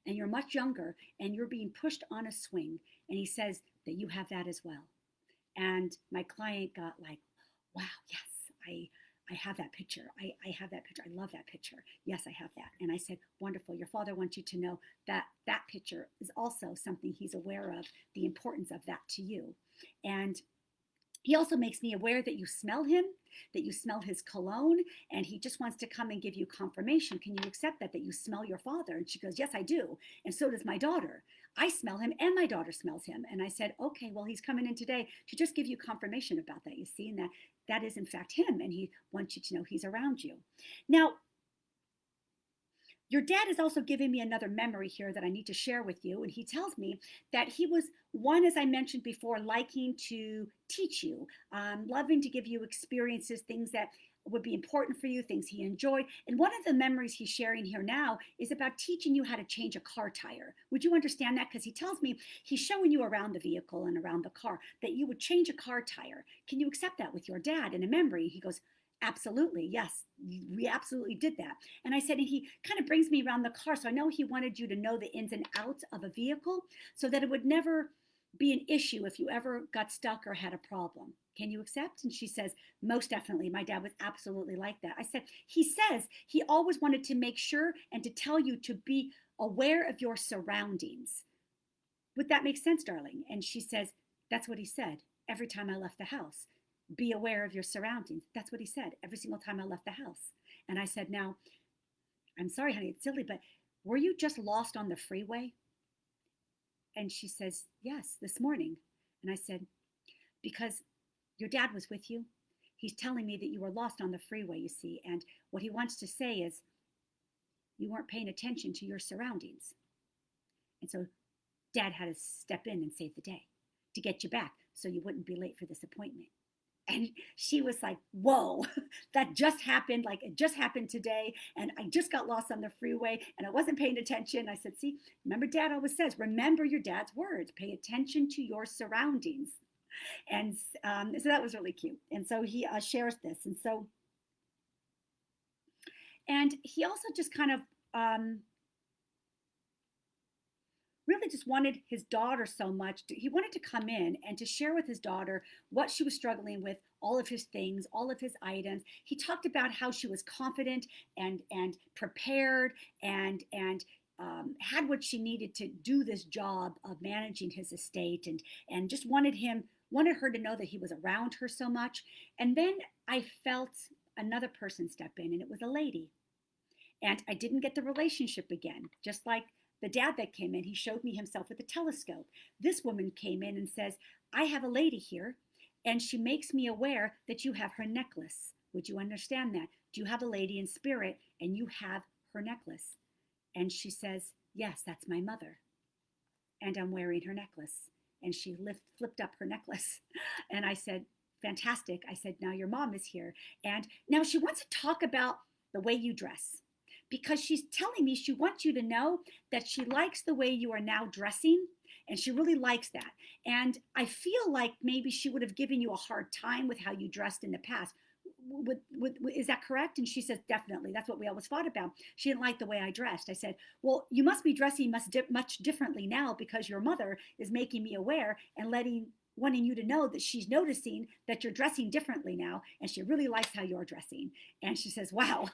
And you're much younger, and you're being pushed on a swing. And he says that you have that as well. And my client got like, wow, yes, I have that picture. I have that picture. I love that picture. Yes, I have that. And I said, wonderful. Your father wants you to know that that picture is also something he's aware of, the importance of that to you. And he also makes me aware that you smell him, that you smell his cologne, and he just wants to come and give you confirmation. Can you accept that you smell your father? And she goes, yes, I do. And so does my daughter. I smell him and my daughter smells him. And I said, okay, well, he's coming in today to just give you confirmation about that, you see, and that is in fact him. And he wants you to know he's around you. Now, your dad is also giving me another memory here that I need to share with you. And he tells me that he was one, as I mentioned before, liking to teach you, loving to give you experiences, things that would be important for you, things he enjoyed. And one of the memories he's sharing here now is about teaching you how to change a car tire. Would you understand that? Because he tells me he's showing you around the vehicle and around the car that you would change a car tire. Can you accept that with your dad in a memory? He goes, absolutely, yes, we absolutely did that. And I said, and he kind of brings me around the car. So I know he wanted you to know the ins and outs of a vehicle so that it would never be an issue if you ever got stuck or had a problem. Can you accept? And she says, most definitely. My dad was absolutely like that. I said, he says he always wanted to make sure and to tell you to be aware of your surroundings. Would that make sense, darling? And she says, that's what he said every time I left the house. Be aware of your surroundings. That's what he said every single time I left the house. And I said, now, I'm sorry, honey, it's silly, but were you just lost on the freeway? And she says, yes, this morning. And I said, because your dad was with you. He's telling me that you were lost on the freeway, you see. And what he wants to say is you weren't paying attention to your surroundings. And so dad had to step in and save the day to get you back so you wouldn't be late for this appointment. And she was like, whoa, that just happened. Like it just happened today. And I just got lost on the freeway and I wasn't paying attention. I said, see, remember dad always says, remember your dad's words, pay attention to your surroundings. And so that was really cute. And so he shares this. And he also just kind of really just wanted his daughter so much. He wanted to come in and to share with his daughter what she was struggling with, all of his things, all of his items. He talked about how she was confident and prepared and had what she needed to do this job of managing his estate, and just wanted her to know that he was around her so much. And then I felt another person step in, and it was a lady. And I didn't get the relationship again, just like the dad that came in. He showed me himself with a telescope. This woman came in and says, I have a lady here, and she makes me aware that you have her necklace. Would you understand that? Do you have a lady in spirit and you have her necklace? And she says, yes, that's my mother. And I'm wearing her necklace. And she flipped up her necklace. And I said, fantastic. I said, now your mom is here. And now she wants to talk about the way you dress, because she's telling me she wants you to know that she likes the way you are now dressing, and she really likes that. And I feel like maybe she would have given you a hard time with how you dressed in the past. Is that correct? And she says, definitely. That's what we always fought about. She didn't like the way I dressed. I said, well, you must be dressing much differently now because your mother is making me aware and wanting you to know that she's noticing that you're dressing differently now, and she really likes how you're dressing. And she says, wow.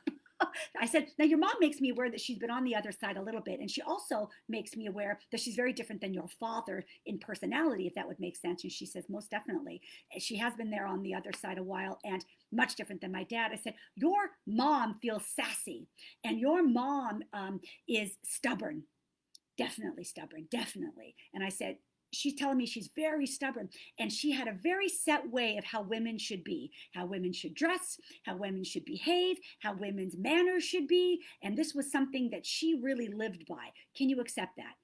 I said, now your mom makes me aware that she's been on the other side a little bit. And she also makes me aware that she's very different than your father in personality, if that would make sense. And she says, most definitely. She has been there on the other side a while and much different than my dad. I said, your mom feels sassy and your mom is stubborn. Definitely stubborn, definitely. And I said, she's telling me she's very stubborn, and she had a very set way of how women should be, how women should dress, how women should behave, how women's manners should be. And this was something that she really lived by. Can you accept that?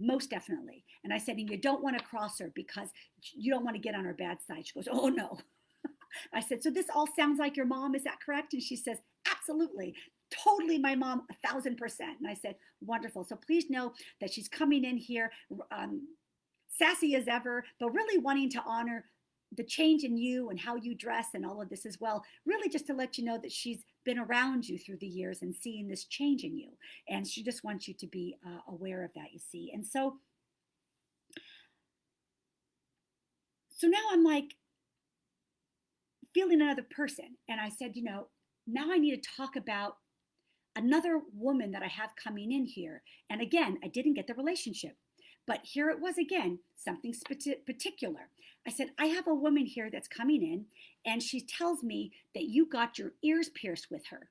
Most definitely. And I said, and you don't want to cross her because you don't want to get on her bad side. She goes, oh no. I said, so this all sounds like your mom, is that correct? And she says, absolutely. Totally my mom, 1,000%. And I said, wonderful. So please know that she's coming in here sassy as ever, but really wanting to honor the change in you and how you dress and all of this as well. Really just to let you know that she's been around you through the years and seeing this change in you. And she just wants you to be aware of that, you see. And so now I'm like feeling another person. And I said, now I need to talk about another woman that I have coming in here. And again, I didn't get the relationship. But here it was again, something particular. I said, I have a woman here that's coming in, and she tells me that you got your ears pierced with her.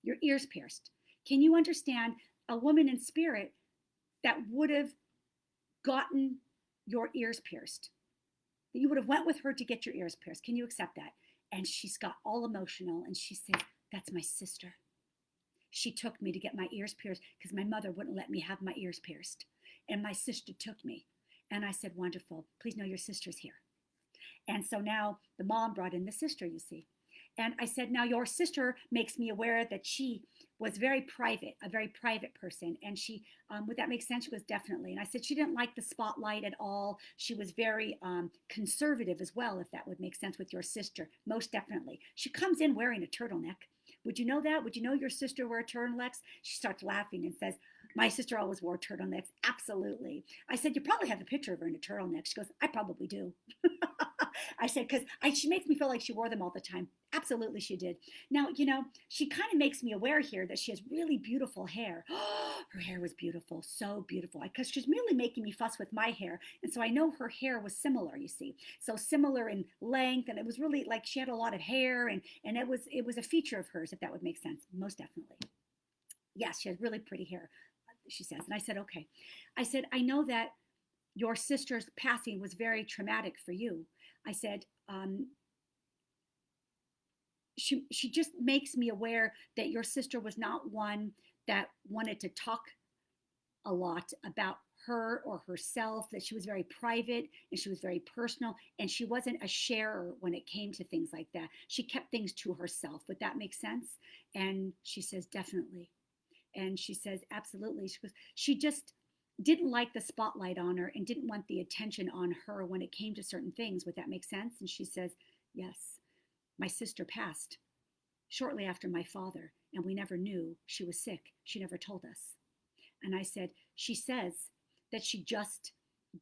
Your ears pierced. Can you understand a woman in spirit that would have gotten your ears pierced? That you would have went with her to get your ears pierced. Can you accept that? And she's got all emotional, and she said, that's my sister. She took me to get my ears pierced because my mother wouldn't let me have my ears pierced. And my sister took me. And I said, wonderful. Please know your sister's here. And so now the mom brought in the sister, you see. And I said, now your sister makes me aware that she was very private, a very private person. And she, would that make sense? She goes, definitely. And I said, she didn't like the spotlight at all. She was very conservative as well, if that would make sense with your sister. Most definitely. She comes in wearing a turtleneck. Would you know that? Would you know your sister wore turtlenecks? She starts laughing and says, my sister always wore turtlenecks. Absolutely. I said, you probably have a picture of her in a turtleneck. She goes, I probably do. I said, because she makes me feel like she wore them all the time. Absolutely, she did. Now, she kind of makes me aware here that she has really beautiful hair. Her hair was beautiful, so beautiful. Because she's really making me fuss with my hair. And so I know her hair was similar, you see. So similar in length, and it was really like she had a lot of hair, and it was a feature of hers, if that would make sense. Most definitely. Yes, she has really pretty hair, she says. And I said, okay. I said, I know that your sister's passing was very traumatic for you. I said, she just makes me aware that your sister was not one that wanted to talk a lot about her or herself, that she was very private and she was very personal, and she wasn't a sharer when it came to things like that. She kept things to herself. Would that make sense? And she says, definitely. And she says, absolutely. She goes, she just didn't like the spotlight on her and didn't want the attention on her when it came to certain things. Would that make sense? And she says, yes, my sister passed shortly after my father, and we never knew she was sick. She never told us. And I said, she says that she just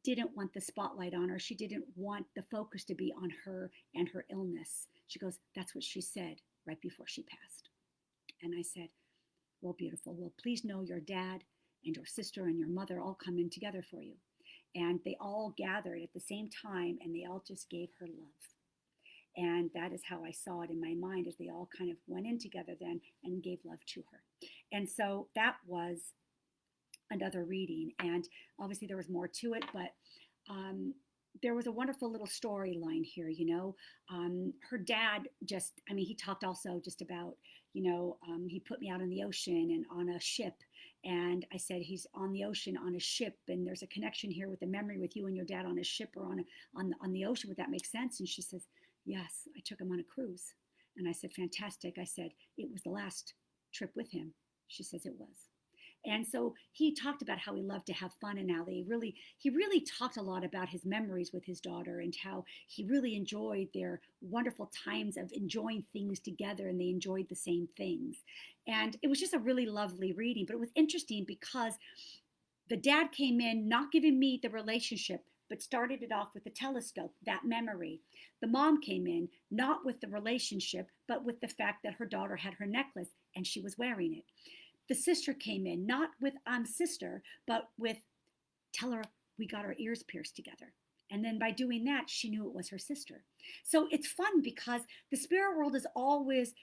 didn't want the spotlight on her. She didn't want the focus to be on her and her illness. She goes, that's what she said right before she passed. And I said, well, beautiful. Well, please know your dad and your sister and your mother all come in together for you. And they all gathered at the same time, and they all just gave her love. And that is how I saw it in my mind, as they all kind of went in together then and gave love to her. And so that was another reading. And obviously there was more to it, but there was a wonderful little storyline here, her dad just, he talked also just about, he put me out on the ocean and on a ship. And I said, he's on the ocean on a ship, and there's a connection here with the memory with you and your dad on a ship or on the ocean. Would that make sense? And she says, yes, I took him on a cruise. And I said, fantastic. I said, it was the last trip with him. She says it was. And so he talked about how he loved to have fun, and how he really talked a lot about his memories with his daughter, and how he really enjoyed their wonderful times of enjoying things together, and they enjoyed the same things. And it was just a really lovely reading. But it was interesting because the dad came in not giving me the relationship, but started it off with the telescope, that memory. The mom came in not with the relationship, but with the fact that her daughter had her necklace and she was wearing it. The sister came in not with I'm sister, but with tell her we got our ears pierced together. And then by doing that, she knew it was her sister. So it's fun because the spirit world is always,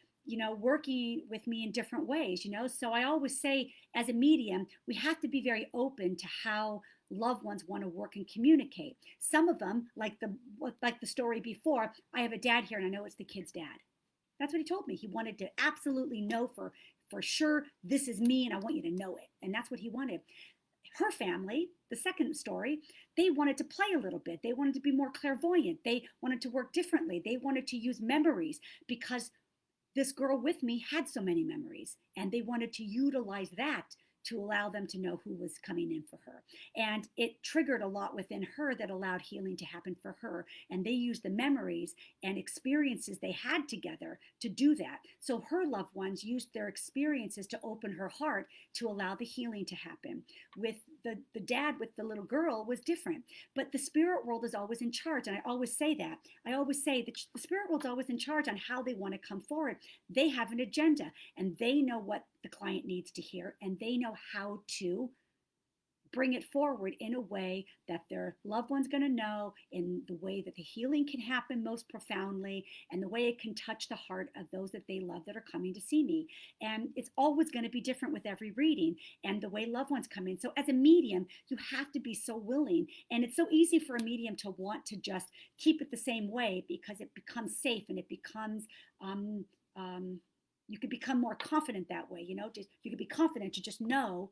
working with me in different ways. So I always say, as a medium, we have to be very open to how loved ones want to work and communicate. Some of them, like the story before, I have a dad here and I know it's the kid's dad. That's what he told me. He wanted to absolutely know for sure, this is me and I want you to know it. And that's what he wanted. Her family, the second story, they wanted to play a little bit. They wanted to be more clairvoyant. They wanted to work differently. They wanted to use memories because this girl with me had so many memories, and they wanted to utilize that to allow them to know who was coming in for her. And it triggered a lot within her that allowed healing to happen for her. And they used the memories and experiences they had together to do that. So her loved ones used their experiences to open her heart to allow the healing to happen. With the dad with the little girl was different. But the spirit world is always in charge. And I always say that. I always say that the spirit world's always in charge on how they want to come forward. They have an agenda and they know what the client needs to hear, and they know how to bring it forward in a way that their loved one's going to know, in the way that the healing can happen most profoundly, and the way it can touch the heart of those that they love that are coming to see me. And it's always going to be different with every reading and the way loved ones come in. So as a medium, you have to be so willing. And it's so easy for a medium to want to just keep it the same way because it becomes safe and it becomes you could become more confident that way. You could be confident to just know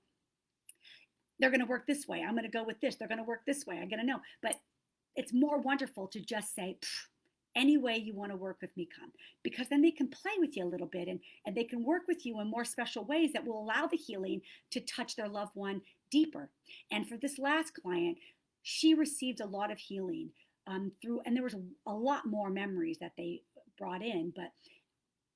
they're going to work this way. I'm going to go with this. They're going to work this way. I'm going to know. But it's more wonderful to just say, any way you want to work with me, come. Because then they can play with you a little bit, and they can work with you in more special ways that will allow the healing to touch their loved one deeper. And for this last client, she received a lot of healing through, and there was a lot more memories that they brought in, but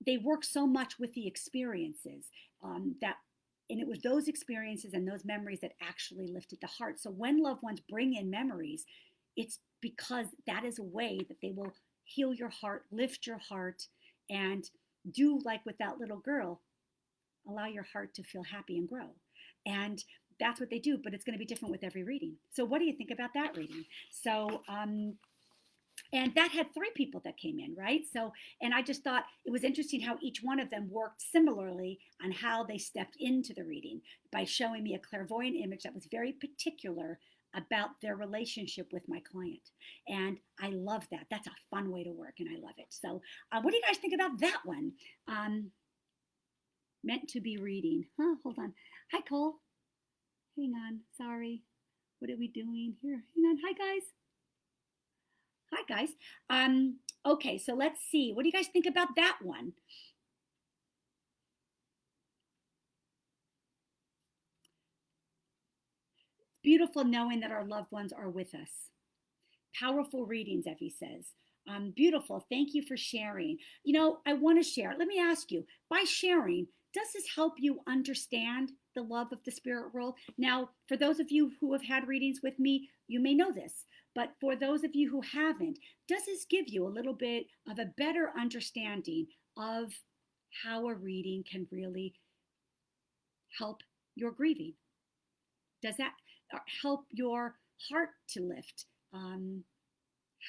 they work so much with the experiences and it was those experiences and those memories that actually lifted the heart. So when loved ones bring in memories, it's because that is a way that they will heal your heart, lift your heart, and do like with that little girl, allow your heart to feel happy and grow. And that's what they do, but it's going to be different with every reading. So what do you think about that reading? So and that had 3 people that came in, right? So, and I just thought it was interesting how each one of them worked similarly on how they stepped into the reading by showing me a clairvoyant image that was very particular about their relationship with my client. And I love that. That's a fun way to work, and I love it. So what do you guys think about that one? Meant to be reading. Hold on. Hi, Cole. Hang on. Sorry. What are we doing here? Hang on. Hi, guys. Hi, guys. Okay, so let's see. What do you guys think about that one? Beautiful knowing that our loved ones are with us. Powerful readings, Evie says. Beautiful. Thank you for sharing. I want to share. Let me ask you, by sharing, does this help you understand the love of the spirit world? Now, for those of you who have had readings with me, you may know this. But for those of you who haven't, does this give you a little bit of a better understanding of how a reading can really help your grieving? Does that help your heart to lift?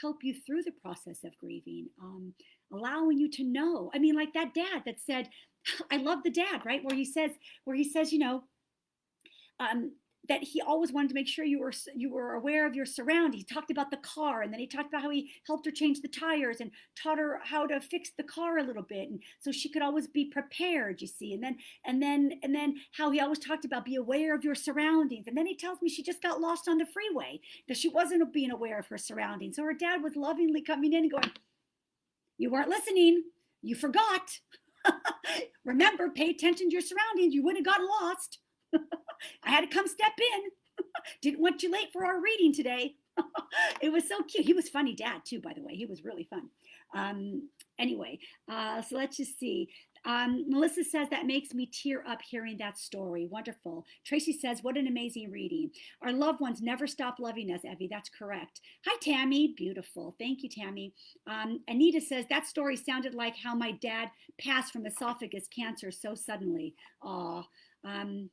Help you through the process of grieving? Allowing you to know? I mean, like that dad that said, I love the dad, right? Where he says, that he always wanted to make sure you were aware of your surroundings. He talked about the car, and then he talked about how he helped her change the tires and taught her how to fix the car a little bit, and so she could always be prepared. You see, and then how he always talked about be aware of your surroundings. And then he tells me she just got lost on the freeway because she wasn't being aware of her surroundings. So her dad was lovingly coming in and going, "You weren't listening. You forgot." Remember, pay attention to your surroundings. You wouldn't have gotten lost. I had to come step in. Didn't want you late for our reading today. It was so cute. He was funny dad too, by the way. He was really fun. Anyway, so let's just see. Melissa says that makes me tear up hearing that story. Wonderful. Tracy says, what an amazing reading. Our loved ones never stop loving us, Evie. That's correct. Hi, Tammy. Beautiful. Thank you, Tammy. Anita says, that story sounded like how my dad passed from esophagus cancer so suddenly. Aw. I'm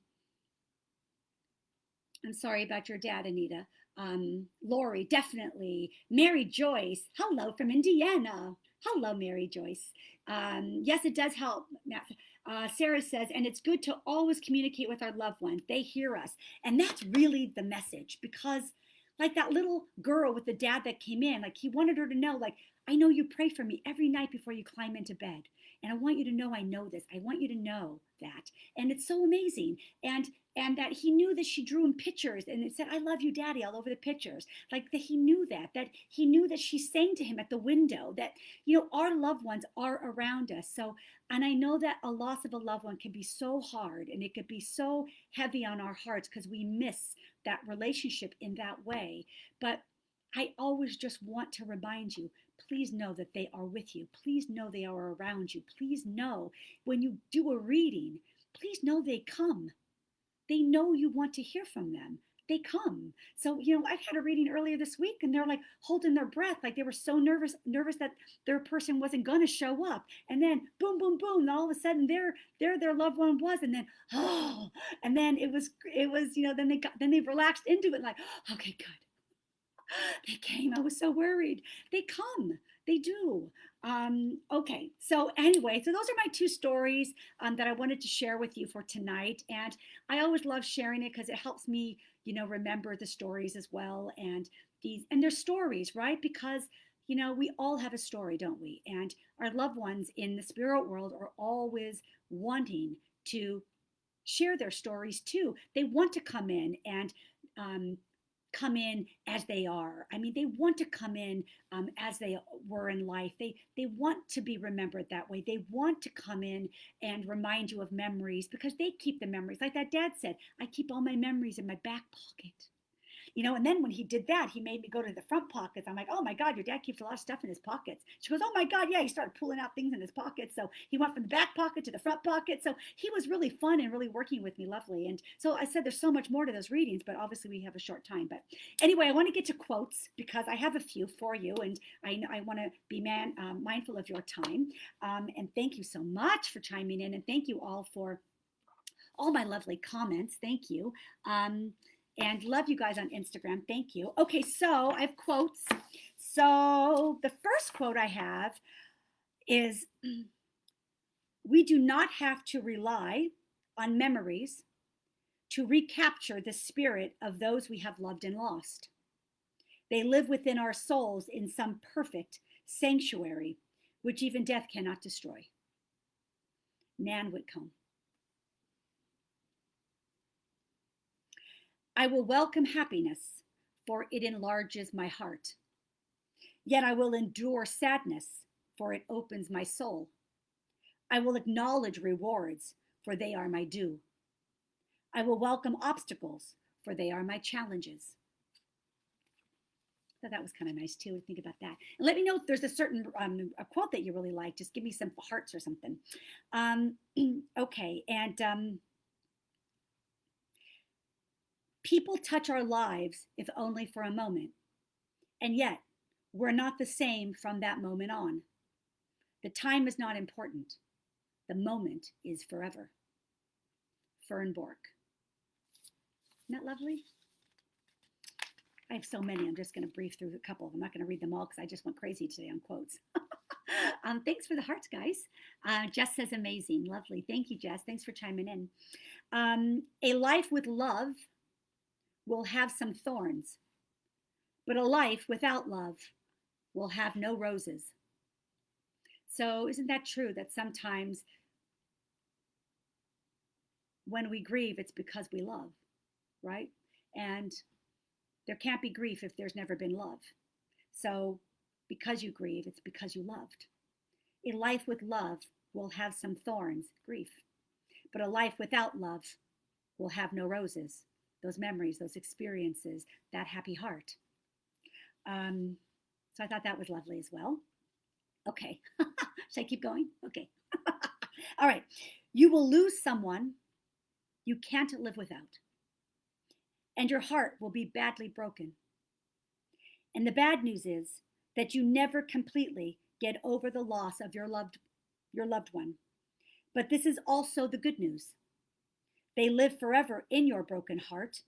sorry about your dad, Anita. Lori, definitely. Mary Joyce, hello from Indiana. Hello, Mary Joyce. Yes, it does help. Sarah says, and it's good to always communicate with our loved ones. They hear us. And that's really the message, because like that little girl with the dad that came in, like he wanted her to know, like, I know you pray for me every night before you climb into bed. And I want you to know I know this. I want you to know that. And it's so amazing. And that he knew that she drew him pictures and it said, I love you, Daddy, all over the pictures. Like that he knew that he knew that she sang to him at the window, that, you know, our loved ones are around us. So, and I know that a loss of a loved one can be so hard and it could be so heavy on our hearts because we miss that relationship in that way. But I always just want to remind you, please know that they are with you. Please know they are around you. Please know when you do a reading, please know they come. They know you want to hear from them. They come. So, you know, I had a reading earlier this week and they're like holding their breath, like they were so nervous that their person wasn't going to show up. And then boom, boom, boom. And all of a sudden their loved one was, and then, oh, and then it was, you know, then they relaxed into it like, okay, good. They came. I was so worried. They come. They do. Okay. So anyway, so those are my two stories that I wanted to share with you for tonight. And I always love sharing it because it helps me, you know, remember the stories as well. And they're stories, right? Because you know, we all have a story, don't we? And our loved ones in the spirit world are always wanting to share their stories too. They want to come in and um, come in as they are. I mean, they want to come in as they were in life. They want to be remembered that way. They want to come in and remind you of memories because they keep the memories. Like that dad said, I keep all my memories in my back pocket. You know, and then when he did that, he made me go to the front pockets. I'm like, oh my God, your dad keeps a lot of stuff in his pockets. She goes, oh my God, yeah, he started pulling out things in his pockets. So he went from the back pocket to the front pocket. So he was really fun and really working with me, lovely. And so I said, there's so much more to those readings, but obviously we have a short time. But anyway, I want to get to quotes because I have a few for you, and I want to be mindful of your time. And thank you so much for chiming in, and thank you all for all my lovely comments. Thank you. And love you guys on Instagram. Thank you. Okay, so I have quotes. So the first quote I have is, we do not have to rely on memories to recapture the spirit of those we have loved and lost. They live within our souls in some perfect sanctuary, which even death cannot destroy. Nan Whitcomb. I will welcome happiness, for it enlarges my heart. Yet I will endure sadness, for it opens my soul. I will acknowledge rewards, for they are my due. I will welcome obstacles, for they are my challenges. So that was kind of nice too to think about that. And let me know if there's a certain a quote that you really like. Just give me some hearts or something. Okay, and people touch our lives if only for a moment. And yet, we're not the same from that moment on. The time is not important. The moment is forever. Fern Bork. Isn't that lovely? I have so many. I'm just going to brief through a couple. I'm not going to read them all because I just went crazy today on quotes. Thanks for the hearts, guys. Jess says amazing. Lovely. Thank you, Jess. Thanks for chiming in. A life with love will have some thorns, but a life without love will have no roses. So isn't that true that sometimes when we grieve, it's because we love, right? And there can't be grief if there's never been love. So because you grieve, it's because you loved. A life with love will have some thorns, grief. But a life without love will have no roses, those memories, those experiences, that happy heart. So I thought that was lovely as well. Okay. Should I keep going? Okay. All right. You will lose someone you can't live without, and your heart will be badly broken. And the bad news is that you never completely get over the loss of your loved one. But this is also the good news. They live forever in your broken heart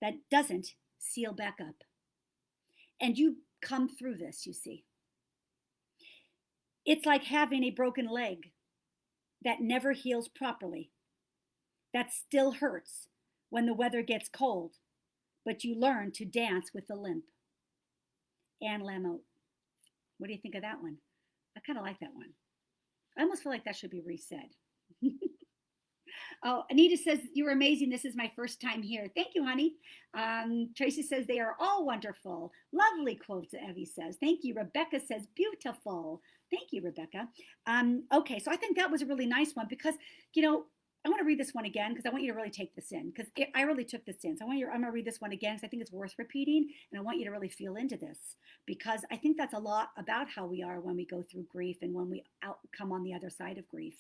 that doesn't seal back up. And you come through this, you see. It's like having a broken leg that never heals properly, that still hurts when the weather gets cold, but you learn to dance with the limp. Anne Lamott. What do you think of that one? I kind of like that one. I almost feel like that should be resaid. Oh, Anita says, you're amazing. This is my first time here. Thank you, honey. Tracy says, they are all wonderful. Lovely quotes, Evie says. Thank you. Rebecca says, beautiful. Thank you, Rebecca. Okay, so I think that was a really nice one because, I want to read this one again because I want you to really take this in because I really took this in. So I'm going to read this one again because I think it's worth repeating and I want you to really feel into this because I think that's a lot about how we are when we go through grief and when we come on the other side of grief.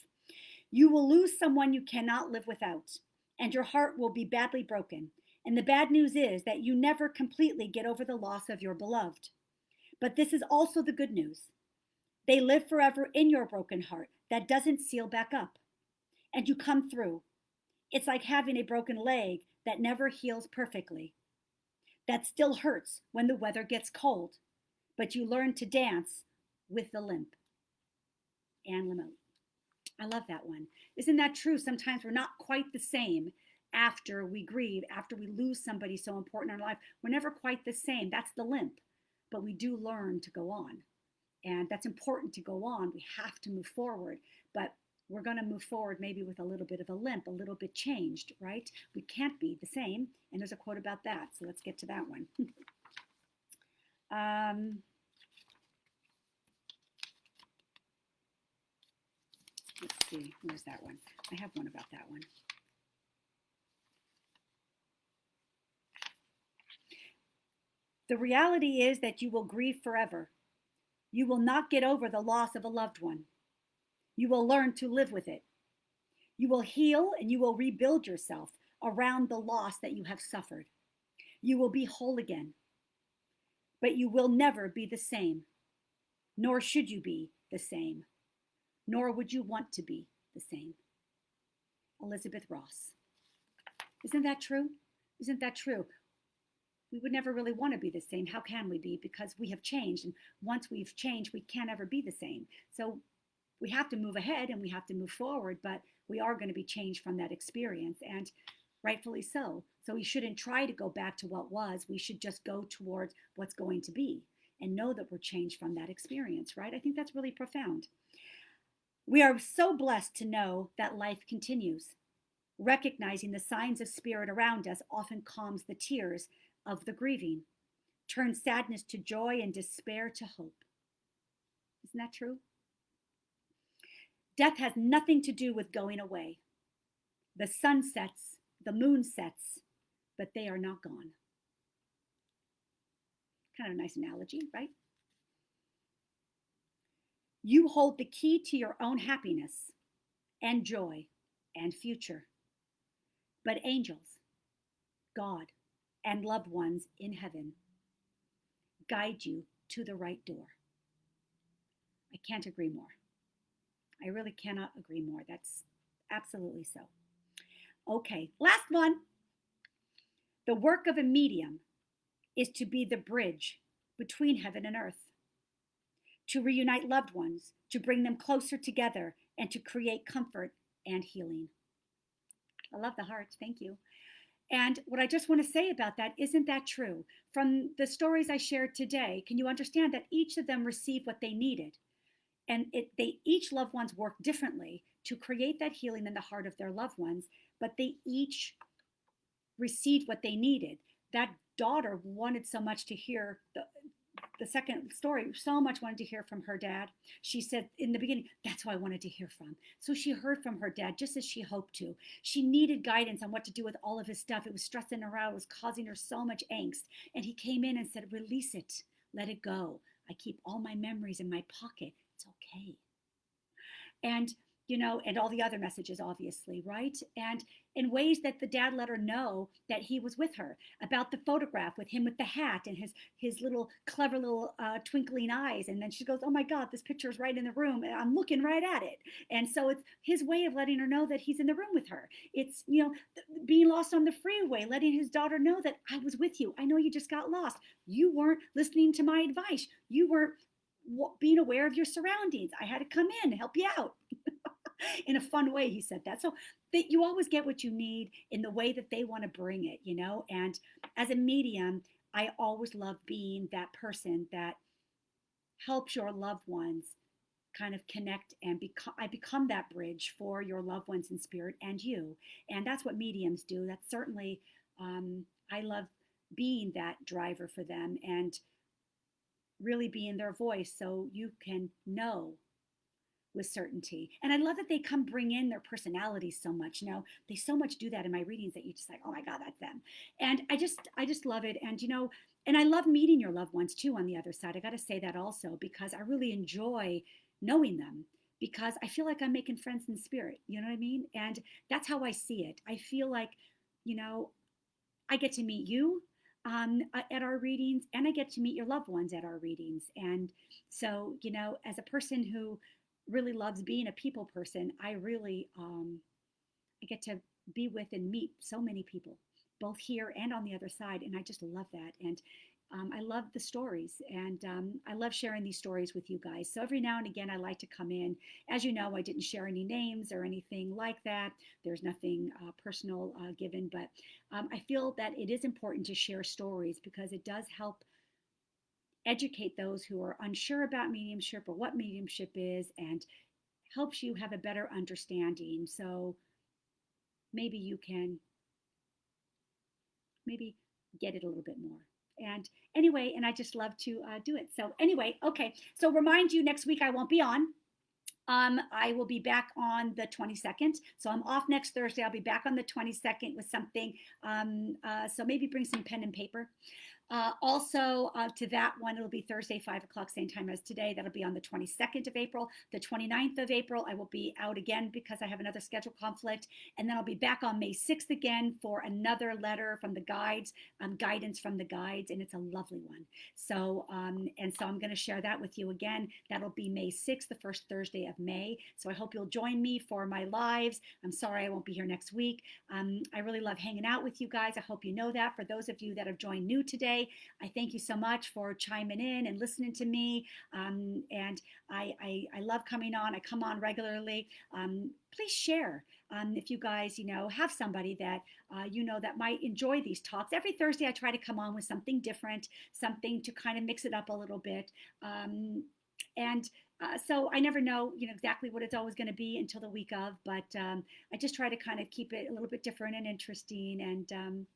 You will lose someone you cannot live without, and your heart will be badly broken. And the bad news is that you never completely get over the loss of your beloved. But this is also the good news. They live forever in your broken heart that doesn't seal back up. And you come through. It's like having a broken leg that never heals perfectly, that still hurts when the weather gets cold, but you learn to dance with the limp. Anne Lamott. I love that one. Isn't that true? Sometimes we're not quite the same after we grieve, after we lose somebody so important in our life. We're never quite the same. That's the limp. But we do learn to go on. And that's important to go on. We have to move forward. But we're going to move forward maybe with a little bit of a limp, a little bit changed, right? We can't be the same. And there's a quote about that. So let's get to that one. Let's see, where's that one? I have one about that one. The reality is that you will grieve forever. You will not get over the loss of a loved one. You will learn to live with it. You will heal and you will rebuild yourself around the loss that you have suffered. You will be whole again. But you will never be the same, nor should you be the same. Nor would you want to be the same. Elizabeth Ross. Isn't that true? Isn't that true? We would never really want to be the same. How can we be? Because we have changed. And once we've changed, we can't ever be the same. So we have to move ahead and we have to move forward, but we are going to be changed from that experience. And rightfully so. So we shouldn't try to go back to what was. We should just go towards what's going to be and know that we're changed from that experience, right? I think that's really profound. We are so blessed to know that life continues. Recognizing the signs of spirit around us often calms the tears of the grieving, turns sadness to joy and despair to hope. Isn't that true? Death has nothing to do with going away. The sun sets, the moon sets, but they are not gone. Kind of a nice analogy, right? You hold the key to your own happiness and joy and future. But angels, God, and loved ones in heaven guide you to the right door. I can't agree more. I really cannot agree more. That's absolutely so. Okay, last one. The work of a medium is to be the bridge between heaven and earth, to reunite loved ones, to bring them closer together, and to create comfort and healing. I love the heart. Thank you. And what I just want to say about that, isn't that true? From the stories I shared today, can you understand that each of them received what they needed? And each loved ones work differently to create that healing in the heart of their loved ones, but they each received what they needed. That daughter wanted so much to hear the second story, so much wanted to hear from her dad. She said in the beginning, that's who I wanted to hear from. So she heard from her dad just as she hoped to. She needed guidance on what to do with all of his stuff. It was stressing her out. It was causing her so much angst. And he came in and said, release it. Let it go. I keep all my memories in my pocket. It's okay. And and all the other messages, obviously, right? And in ways that the dad let her know that he was with her, about the photograph with him with the hat and his little clever little twinkling eyes. And then she goes, oh my God, this picture is right in the room and I'm looking right at it. And so it's his way of letting her know that he's in the room with her. It's, being lost on the freeway, letting his daughter know that I was with you. I know you just got lost. You weren't listening to my advice. You weren't being aware of your surroundings. I had to come in and help you out. In a fun way, he said that. So that you always get what you need in the way that they want to bring it, And as a medium, I always love being that person that helps your loved ones kind of connect and become that bridge for your loved ones in spirit and you. And that's what mediums do. That's certainly, I love being that driver for them and really being their voice so you can know with certainty. And I love that they come bring in their personalities so much. They so much do that in my readings that you just like, oh my God, that's them. And I just love it. And and I love meeting your loved ones too on the other side. I got to say that also because I really enjoy knowing them because I feel like I'm making friends in spirit. You know what I mean? And that's how I see it. I feel like, I get to meet you at our readings and I get to meet your loved ones at our readings. And so, as a person who really loves being a people person, I really I get to be with and meet so many people, both here and on the other side, and I just love that. And I love the stories, and I love sharing these stories with you guys. So every now and again, I like to come in. As you know, I didn't share any names or anything like that. There's nothing personal given, but I feel that it is important to share stories because it does help educate those who are unsure about mediumship or what mediumship is and helps you have a better understanding. So maybe you can maybe get it a little bit more. And anyway, and I just love to do it. So anyway, okay. So remind you, next week I won't be on. I will be back on the 22nd. So I'm off next Thursday. I'll be back on the 22nd with something. So maybe bring some pen and paper. Also, to that one, it'll be Thursday, 5 o'clock, same time as today. That'll be on the 22nd of April. The 29th of April, I will be out again because I have another schedule conflict. And then I'll be back on May 6th again for another letter from the guides, guidance from the guides. And it's a lovely one. So, so I'm going to share that with you again. That'll be May 6th, the first Thursday of May. So I hope you'll join me for my lives. I'm sorry I won't be here next week. I really love hanging out with you guys. I hope you know that. For those of you that have joined new today, I thank you so much for chiming in and listening to me. And I love coming on. I come on regularly. Please share if you guys, have somebody that, that might enjoy these talks. Every Thursday, I try to come on with something different, something to kind of mix it up a little bit. So I never know, exactly what it's always going to be until the week of, but I just try to kind of keep it a little bit different and interesting. And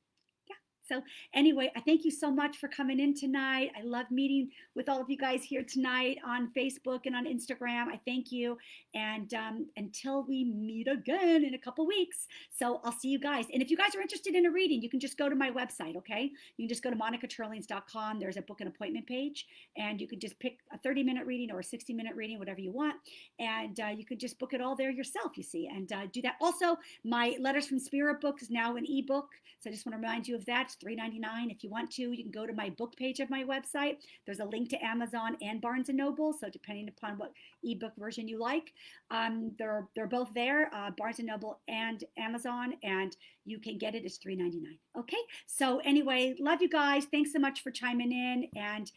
so anyway, I thank you so much for coming in tonight. I love meeting with all of you guys here tonight on Facebook and on Instagram. I thank you. And until we meet again in a couple weeks. So I'll see you guys. And if you guys are interested in a reading, you can just go to my website, okay? You can just go to monicaturlings.com. There's a book and appointment page. And you can just pick a 30-minute reading or a 60-minute reading, whatever you want. And you could just book it all there yourself, you see, and do that. Also, my Letters from Spirit book is now an ebook. So I just want to remind you of that. It's $3.99. If you want to, you can go to my book page of my website. There's a link to Amazon and Barnes & Noble. So depending upon what ebook version you like, they're both there, Barnes & Noble and Amazon, and you can get it. It's $3.99. Okay. So anyway, love you guys. Thanks so much for chiming in. And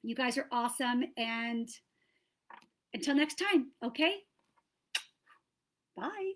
you guys are awesome. And until next time. Okay. Bye.